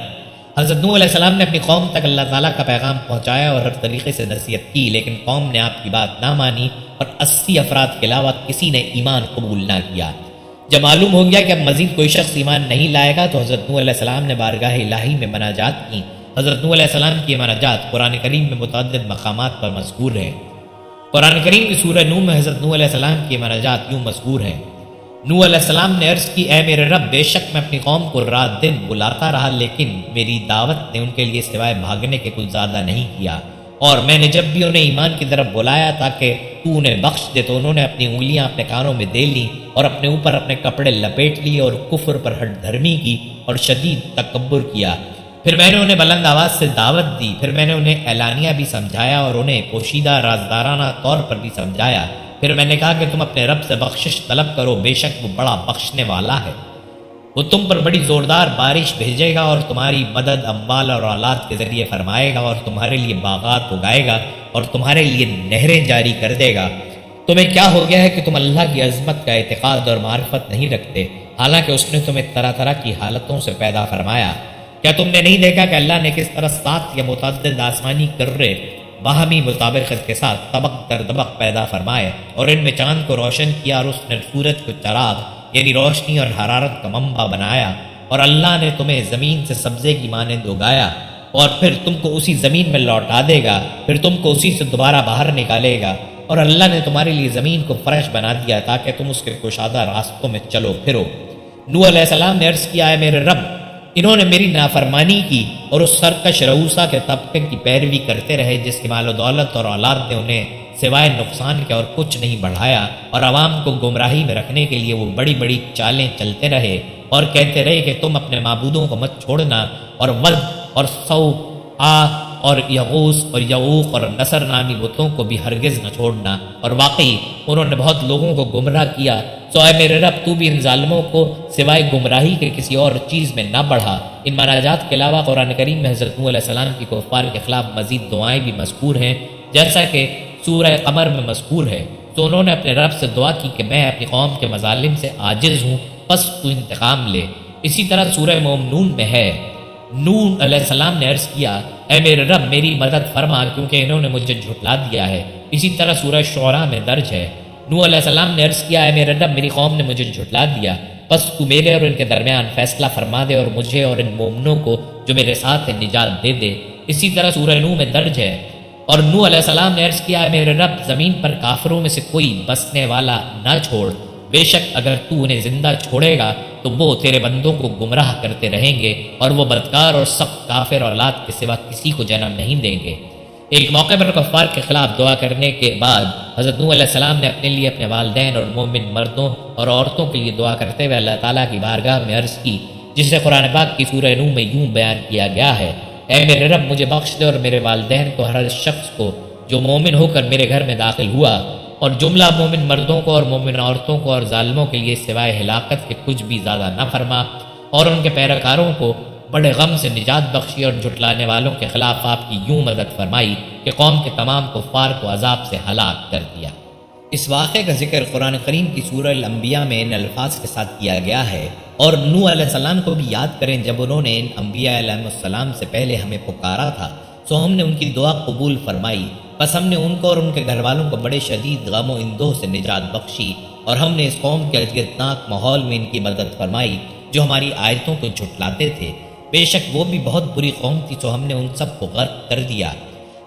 حضرت نوح علیہ السلام نے اپنی قوم تک اللہ تعالیٰ کا پیغام پہنچایا اور ہر طریقے سے نصیحت کی، لیکن قوم نے آپ کی بات نہ مانی اور 80 افراد کے علاوہ کسی نے ایمان قبول نہ کیا۔ جب معلوم ہو گیا کہ اب مزید کوئی شخص ایمان نہیں لائے گا تو حضرت نوح علیہ السلام نے بارگاہ الہی میں مناجات کی۔ حضرت نوح علیہ السلام کی مناجات قرآن کریم میں متعدد مقامات پر مذکور ہیں۔ قرآن کریم کی سورہ نوح میں حضرت نوح علیہ السلام کی مناجات یوں مذکور ہیں: نوح علیہ السلام نے عرض کی، اے میرے رب، بے شک میں اپنی قوم کو رات دن بلاتا رہا، لیکن میری دعوت نے ان کے لیے سوائے بھاگنے کے کچھ زیادہ نہیں کیا، اور میں نے جب بھی انہیں ایمان کی طرف بلایا تاکہ تو انہیں بخش دے تو انہوں نے اپنی انگلیاں اپنے کانوں میں دے لیں اور اپنے اوپر اپنے کپڑے لپیٹ لیے اور کفر پر ہٹ دھرمی کی اور شدید تکبر کیا۔ پھر میں نے انہیں بلند آواز سے دعوت دی، پھر میں نے انہیں اعلانیہ بھی سمجھایا اور انہیں پوشیدہ رازدارانہ طور پر بھی سمجھایا۔ پھر میں نے کہا کہ تم اپنے رب سے بخشش طلب کرو، بے شک وہ بڑا بخشنے والا ہے۔ وہ تم پر بڑی زوردار بارش بھیجے گا اور تمہاری مدد اموال اور اولاد کے ذریعے فرمائے گا اور تمہارے لیے باغات اگائے گا اور تمہارے لیے نہریں جاری کر دے گا۔ تمہیں کیا ہو گیا ہے کہ تم اللہ کی عظمت کا اعتقاد اور معرفت نہیں رکھتے، حالانکہ اس نے تمہیں طرح طرح کی حالتوں سے پیدا فرمایا؟ کیا تم نے نہیں دیکھا کہ اللہ نے کس طرح 7 یا متعدد آسمانی کرے باہمی مطابقت کے ساتھ طبق در طبق پیدا فرمائے اور ان میں چاند کو روشن کیا اور اس نے سورج کو چراغ یعنی روشنی اور حرارت کا منبع بنایا، اور اللہ نے تمہیں زمین سے سبزے کی مانند اگایا اور پھر تم کو اسی زمین میں لوٹا دے گا، پھر تم کو اسی سے دوبارہ باہر نکالے گا، اور اللہ نے تمہارے لیے زمین کو فرش بنا دیا تاکہ تم اس کے کشادہ راستوں میں چلو پھرو۔ نوح علیہ السلام نے عرض کیا، اے میرے رب، انہوں نے میری نافرمانی کی اور اس سرکش رؤوسا کے طبقے کی پیروی کرتے رہے جس کی مال و دولت اور اولاد نے انہیں سوائے نقصان کے اور کچھ نہیں بڑھایا، اور عوام کو گمراہی میں رکھنے کے لیے وہ بڑی بڑی چالیں چلتے رہے اور کہتے رہے کہ تم اپنے معبودوں کو مت چھوڑنا، اور ود اور سوآ اور یغوث اور یعوق اور نصر نامی بتوں کو بھی ہرگز نہ چھوڑنا، اور واقعی انہوں نے بہت لوگوں کو گمراہ کیا۔ سو اے میرے رب، تو بھی ان ظالموں کو سوائے گمراہی کے کسی اور چیز میں نہ بڑھا۔ ان مناجات کے علاوہ قرآن کریم میں حضرت نوح علیہ السلام کی کفار کے خلاف مزید دعائیں بھی مذکور ہیں، جیسا کہ سورہ قمر میں مذکور ہے۔ تو انہوں نے اپنے رب سے دعا کی کہ میں اپنی قوم کے مظالم سے عاجز ہوں، پس تو انتقام لے۔ اسی طرح سورہ مومنون میں ہے، نوح علیہ السلام نے عرض کیا، اے میرے رب میری مدد فرما کیونکہ انہوں نے مجھے جھٹلا دیا ہے۔ اسی طرح سورہ شعراء میں درج ہے، نوح علیہ السلام نے عرض کیا، اے میرے رب میری قوم نے مجھے جھٹلا دیا، بس تو میرے اور ان کے درمیان فیصلہ فرما دے اور مجھے اور ان مومنوں کو جو میرے ساتھ ہیں نجات دے دے۔ اسی طرح سورہ نوح میں درج ہے، اور نوح علیہ السلام نے عرض کیا، اے میرے رب زمین پر کافروں میں سے کوئی بسنے والا نہ چھوڑ، بے شک اگر تو انہیں زندہ چھوڑے گا تو وہ تیرے بندوں کو گمراہ کرتے رہیں گے اور وہ بدکار اور سخت کافر اولاد کے سوا کسی کو جنم نہیں دیں گے۔ ایک موقع پر کفار کے خلاف دعا کرنے کے بعد حضرت نوح علیہ السلام نے اپنے لیے، اپنے والدین اور مومن مردوں اور عورتوں کے لیے دعا کرتے ہوئے اللہ تعالیٰ کی بارگاہ میں عرض کی، جسے قرآن پاک کی سورہ نوح میں یوں بیان کیا گیا ہے، اے میرے رب مجھے بخش دے اور میرے والدین کو، ہر شخص کو جو مومن ہو کر میرے گھر میں داخل ہوا، اور جملہ مومن مردوں کو اور مومن عورتوں کو اور ظالموں کے لیے سوائے ہلاکت کے کچھ بھی زیادہ نہ فرما، اور ان کے پیروکاروں کو بڑے غم سے نجات بخشی اور جھٹلانے والوں کے خلاف آپ کی یوں مدد فرمائی کہ قوم کے تمام کفار کو عذاب سے ہلاک کر دیا۔ اس واقعے کا ذکر قرآن کریم کی سورہ الانبیاء میں ان الفاظ کے ساتھ کیا گیا ہے، اور نوح علیہ السلام کو بھی یاد کریں جب انہوں نے ان انبیاء علیہ السلام سے پہلے ہمیں پکارا تھا سو ہم نے ان کی دعا قبول فرمائی، بس ہم نے ان کو اور ان کے گھر والوں کو بڑے شدید غم و اندوہ سے نجات بخشی، اور ہم نے اس قوم کے اذیتناک ماحول میں ان کی مدد فرمائی جو ہماری آیتوں کو جھٹلاتے تھے، بے شک وہ بھی بہت بری قوم تھی، سو ہم نے ان سب کو غرق کر دیا۔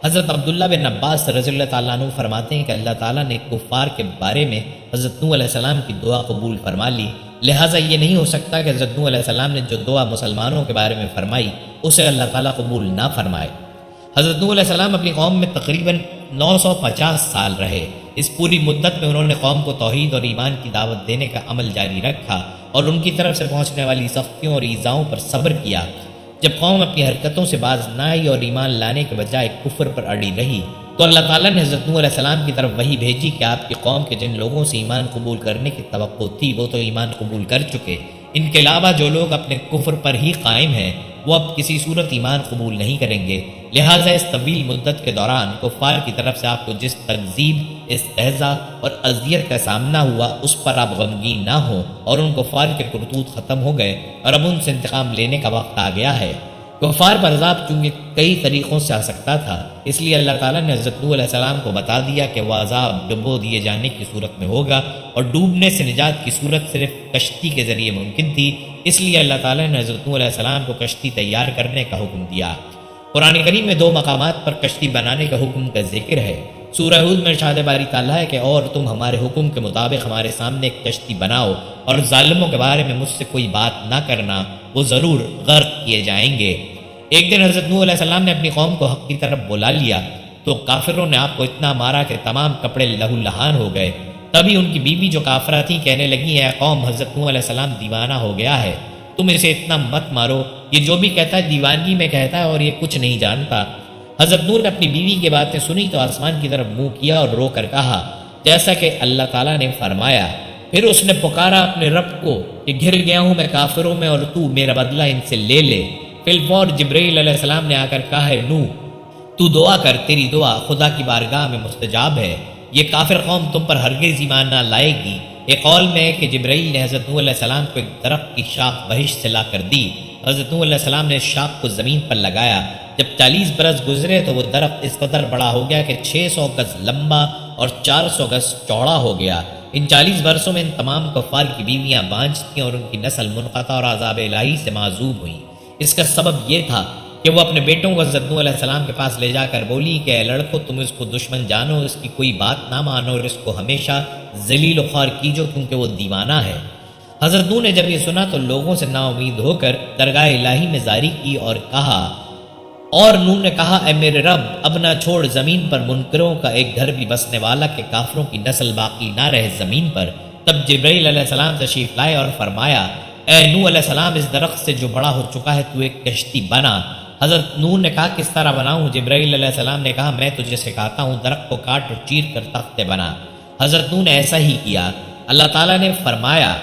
حضرت عبداللہ بن عباس رضی اللہ تعالیٰ عنہ فرماتے ہیں کہ اللہ تعالیٰ نے کفار کے بارے میں حضرت نوح علیہ السلام کی دعا قبول فرما لی، لہٰذا یہ نہیں ہو سکتا کہ حضرت نوح علیہ السلام نے جو دعا مسلمانوں کے بارے میں فرمائی اسے اللہ تعالیٰ قبول نہ فرمائے۔ حضرت نوح علیہ السلام اپنی قوم میں تقریباً 950 سال رہے۔ اس پوری مدت میں انہوں نے قوم کو توحید اور ایمان کی دعوت دینے کا عمل جاری رکھا اور ان کی طرف سے پہنچنے والی سختیوں اور ایذاؤں پر صبر کیا۔ جب قوم اپنی حرکتوں سے باز نہ آئی اور ایمان لانے کے بجائے کفر پر اڑی رہی تو اللہ تعالیٰ نے حضرت نوح علیہ السلام کی طرف وحی بھیجی کہ آپ کی قوم کے جن لوگوں سے ایمان قبول کرنے کی توقع تھی وہ تو ایمان قبول کر چکے، ان کے علاوہ جو لوگ اپنے کفر پر ہی قائم ہیں وہ اب کسی صورت ایمان قبول نہیں کریں گے، لہٰذا اس طویل مدت کے دوران کفار کی طرف سے آپ کو جس تکذیب، استہزاء اور اذیت کا سامنا ہوا اس پر آپ غمگین نہ ہوں، اور ان کفار کے کرتوت ختم ہو گئے اور اب ان سے انتقام لینے کا وقت آ گیا ہے۔ کفار پر عذاب چونکہ کئی طریقوں سے آ سکتا تھا، اس لیے اللہ تعالیٰ نے حضرت نوح علیہ السلام کو بتا دیا کہ وہ عذاب ڈبو دیے جانے کی صورت میں ہوگا اور ڈوبنے سے نجات کی صورت صرف کشتی کے ذریعے ممکن تھی، اس لیے اللہ تعالیٰ نے حضرت نوح علیہ السلام کو کشتی تیار کرنے کا حکم دیا۔ قرآن کریم میں 2 مقامات پر کشتی بنانے کا حکم کا ذکر ہے۔ سورہ ہود میں ارشاد باری تعالیٰ ہے کہ اور تم ہمارے حکم کے مطابق ہمارے سامنے ایک کشتی بناؤ اور ظالموں کے بارے میں مجھ سے کوئی بات نہ کرنا، وہ ضرور غرق کیے جائیں گے۔ ایک دن حضرت نوح علیہ السلام نے اپنی قوم کو حق کی طرف بلا لیا تو کافروں نے آپ کو اتنا مارا کہ تمام کپڑے لہو لہان ہو گئے۔ تبھی ان کی بیوی جو کافرہ تھی کہنے لگی، اے قوم، حضرت نوح علیہ السلام دیوانہ ہو گیا ہے، تم اسے اتنا مت مارو، یہ جو بھی کہتا ہے دیوانگی میں کہتا ہے اور یہ کچھ نہیں جانتا۔ حضرت نوح نے اپنی بیوی کی باتیں سنی تو آسمان کی طرف منہ کیا اور رو کر کہا جیسا کہ اللہ تعالیٰ نے فرمایا۔ پھر اس نے پکارا اپنے رب کو کہ گھر گیا ہوں میں کافروں میں اور تو میرا بدلہ ان سے لے لے۔ فی الفور جبرائیل علیہ السلام نے آ کر کہا، ہے نوح تو دعا کر، تیری دعا خدا کی بارگاہ میں مستجاب ہے، یہ کافر قوم تم پر ہرگز ایمان نہ لائے گی۔ ایک قول میں ہے کہ جبرائیل نے حضرت نوح علیہ السلام کو ایک درخت کی شاخ بہشت سے لا کر دی۔ حضرت نوح علیہ السلام نے شاخ کو زمین پر لگایا۔ جب 40 برس گزرے تو وہ درخت اس قدر بڑا ہو گیا کہ 600 گز لمبا اور 400 گز چوڑا ہو گیا۔ ان 40 برسوں میں ان تمام کفار کی بیویاں بانجھ تھیں اور ان کی نسل منقطع اور عذاب الہی سے معذوب ہوئی۔ اس کا سبب یہ تھا کہ وہ اپنے بیٹوں کو حضرت نوح علیہ السلام کے پاس لے جا کر بولی کہ اے لڑکو، تم اس کو دشمن جانو، اس کی کوئی بات نہ مانو اور اس کو ہمیشہ ذلیل و خوار کیجو کیونکہ وہ دیوانہ ہے۔ حضرت نوح نے جب یہ سنا تو لوگوں سے نا امید ہو کر درگاہ الہی میں زاری کی اور کہا، اور نوح نے کہا، اے میرے رب، اب نہ چھوڑ زمین پر منکروں کا ایک گھر بھی بسنے والا کہ کافروں کی نسل باقی نہ رہے زمین پر۔ تب جبرائیل علیہ السلام تشریف لائے اور فرمایا، اے نوح علیہ السلام، اس درخت سے جو بڑا ہو چکا ہے تو ایک کشتی بنا۔ حضرت نوح نے کہا، کس طرح بناؤں؟ جبرائیل علیہ السلام نے کہا، میں تجھے سکھاتا ہوں، درخت کو کاٹ اور چیر کر تختے بنا۔ حضرت نوح نے ایسا ہی کیا۔ اللہ تعالیٰ نے فرمایا،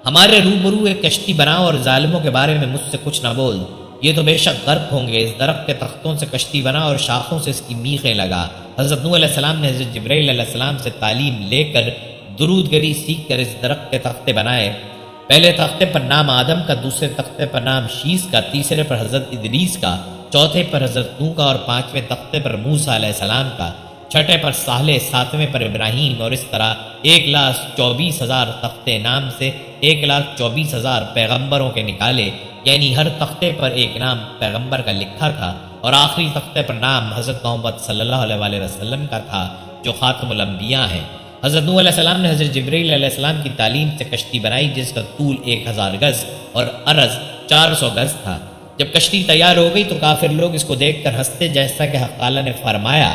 ہمارے روبرو ایک کشتی بناؤ اور ظالموں کے بارے میں مجھ سے کچھ نہ بول، یہ تو بے شک غرق ہوں گے۔ اس درخت کے تختوں سے کشتی بنا اور شاخوں سے اس کی میخیں لگا۔ حضرت نوح علیہ السلام نے حضرت جبرائیل علیہ السلام سے تعلیم لے کر درود گری سیکھ کر اس درخت کے تختے بنائے۔ پہلے تختے پر نام آدم کا، دوسرے تختے پر نام شیس کا، تیسرے پر حضرت ادریس کا، چوتھے پر حضرت نوح کا اور پانچویں تختے پر موسیٰ علیہ السلام کا، چھٹے پر صالح، ساتویں پر ابراہیم، اور اس طرح 1,24,000 تختے نام سے 1,24,000 پیغمبروں کے نکالے، یعنی ہر تختے پر ایک نام پیغمبر کا لکھا تھا، اور آخری تختے پر نام حضرت محمد صلی اللہ علیہ وسلم کا تھا جو خاتم الانبیاء ہیں۔ حضرت نوح علیہ السلام نے حضرت جبرائیل علیہ السلام کی تعلیم سے کشتی بنائی جس کا طول 1000 گز اور عرض 400 گز تھا۔ جب کشتی تیار ہو گئی تو کافر لوگ اس کو دیکھ کر ہنستے، جیسا کہ حق تعالیٰ نے فرمایا،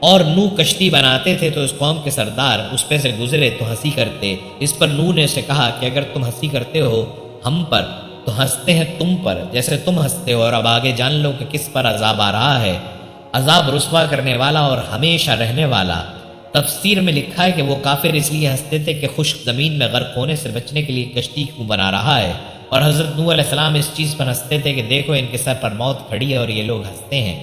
اور نوح کشتی بناتے تھے تو اس قوم کے سردار اس پہ سے گزرے تو ہنسی کرتے۔ اس پر نوح نے اسے کہا کہ اگر تم ہنسی کرتے ہو ہم پر تو ہنستے ہیں تم پر جیسے تم ہنستے ہو، اور اب آگے جان لو کہ کس پر عذاب آ رہا ہے، عذاب رسوا کرنے والا اور ہمیشہ رہنے والا۔ تفسیر میں لکھا ہے کہ وہ کافر اس لیے ہنستے تھے کہ خشک زمین میں غرق ہونے سے بچنے کے لیے کشتی کیوں بنا رہا ہے، اور حضرت نوح علیہ السلام اس چیز پر ہنستے تھے کہ دیکھو ان کے سر پر موت کھڑی ہے اور یہ لوگ ہنستے ہیں۔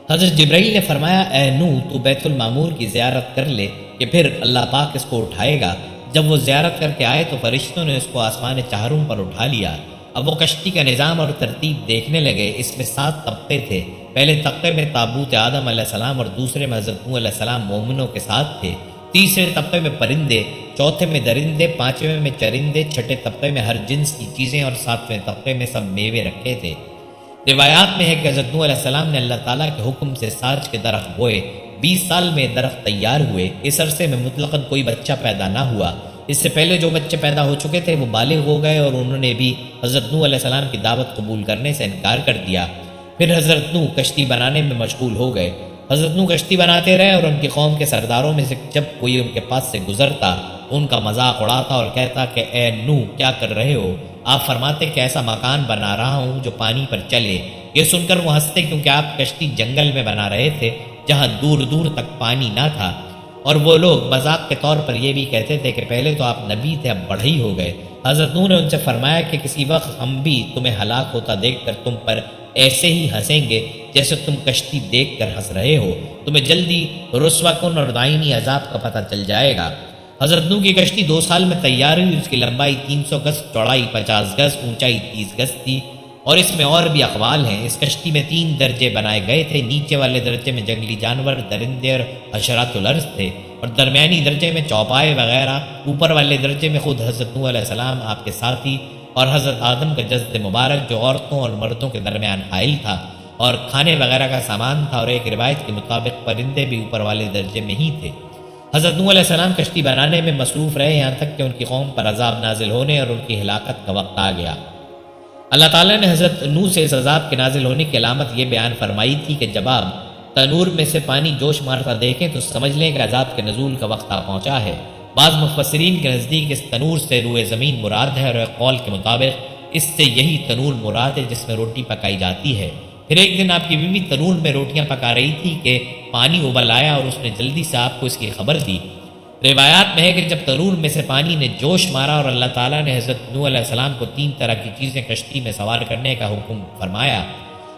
حضرت جبرائیل نے فرمایا، اے نوح تو بیت المعمور کی زیارت کر لے کہ پھر اللہ پاک اس کو اٹھائے گا۔ جب وہ زیارت کر کے آئے تو فرشتوں نے اس کو آسمان چہاروں پر اٹھا لیا۔ اب وہ کشتی کا نظام اور ترتیب دیکھنے لگے۔ اس میں 7 طبقے تھے۔ پہلے طبقے میں تابوت آدم علیہ السلام اور دوسرے میں حضرت نوح علیہ السلام مومنوں کے ساتھ تھے، تیسرے طبقے میں پرندے، چوتھے میں درندے، پانچویں میں چرندے، چھٹے طبقے میں ہر جنس کی چیزیں اور ساتویں طبقے میں سب میوے رکھے تھے۔ روایات میں ہے کہ حضرت نوح علیہ السلام نے اللہ تعالیٰ کے حکم سے سارج کے درخت بوئے، 20 سال میں درخت تیار ہوئے، اس عرصے میں مطلقاً کوئی بچہ پیدا نہ ہوا۔ اس سے پہلے جو بچے پیدا ہو چکے تھے وہ بالغ ہو گئے اور انہوں نے بھی حضرت نوح علیہ السلام کی دعوت قبول کرنے سے انکار کر دیا۔ پھر حضرت نوح کشتی بنانے میں مشغول ہو گئے۔ حضرت نوح کشتی بناتے رہے اور ان کی قوم کے سرداروں میں سے جب کوئی ان کے پاس سے گزرتا ان کا مذاق اڑاتا اور کہتا کہ اے نوح کیا کر رہے ہو؟ آپ فرماتے کہ ایسا مکان بنا رہا ہوں جو پانی پر چلے۔ یہ سن کر وہ ہنستے کیونکہ آپ کشتی جنگل میں بنا رہے تھے جہاں دور دور تک پانی نہ تھا، اور وہ لوگ مذاق کے طور پر یہ بھی کہتے تھے کہ پہلے تو آپ نبی تھے اب بڑھئی ہو گئے۔ حضرت نوح نے ان سے فرمایا کہ کسی وقت ہم بھی تمہیں ہلاک ہوتا دیکھ کر تم پر ایسے ہی ہنسیں گے جیسے تم کشتی دیکھ کر ہنس رہے ہو، تمہیں جلدی رسوا کن اور دائمی عذاب کا پتہ چل جائے گا۔ حضرت نوح کی کشتی 2 سال میں تیار ہوئی، اس کی لمبائی 300 گز، چوڑائی 50 گز، اونچائی 30 گز تھی، اور اس میں اور بھی اقوال ہیں۔ اس کشتی میں 3 درجے بنائے گئے تھے، نیچے والے درجے میں جنگلی جانور، درندے اور حشرات الارض تھے، اور درمیانی درجے میں چوپائے وغیرہ، اوپر والے درجے میں خود حضرت نوح علیہ السلام، آپ کے ساتھی اور حضرت آدم کا جسد مبارک جو عورتوں اور مردوں کے درمیان حائل تھا، اور کھانے وغیرہ کا سامان تھا، اور ایک روایت کے مطابق پرندے بھی اوپر والے درجے میں ہی تھے۔ حضرت نوح علیہ السلام کشتی بنانے میں مصروف رہے یہاں تک کہ ان کی قوم پر عذاب نازل ہونے اور ان کی ہلاکت کا وقت آ گیا۔ اللہ تعالیٰ نے حضرت نوح سے اس عذاب کے نازل ہونے کی علامت یہ بیان فرمائی تھی کہ جب آپ تنور میں سے پانی جوش مارتا دیکھیں تو سمجھ لیں کہ عذاب کے نزول کا وقت آ پہنچا ہے۔ بعض مفسرین کے نزدیک اس تنور سے روئے زمین مراد ہے، اور ایک قول کے مطابق اس سے یہی تنور مراد ہے جس میں روٹی پکائی جاتی ہے۔ پھر ایک دن آپ کی بیوی تنور میں روٹیاں پکا رہی تھی کہ پانی ابل آیا اور اس نے جلدی سے آپ کو اس کی خبر دی۔ روایات میں ہے کہ جب تنور میں سے پانی نے جوش مارا اور اللہ تعالیٰ نے حضرت نوح علیہ السلام کو 3 طرح کی چیزیں کشتی میں سوار کرنے کا حکم فرمایا،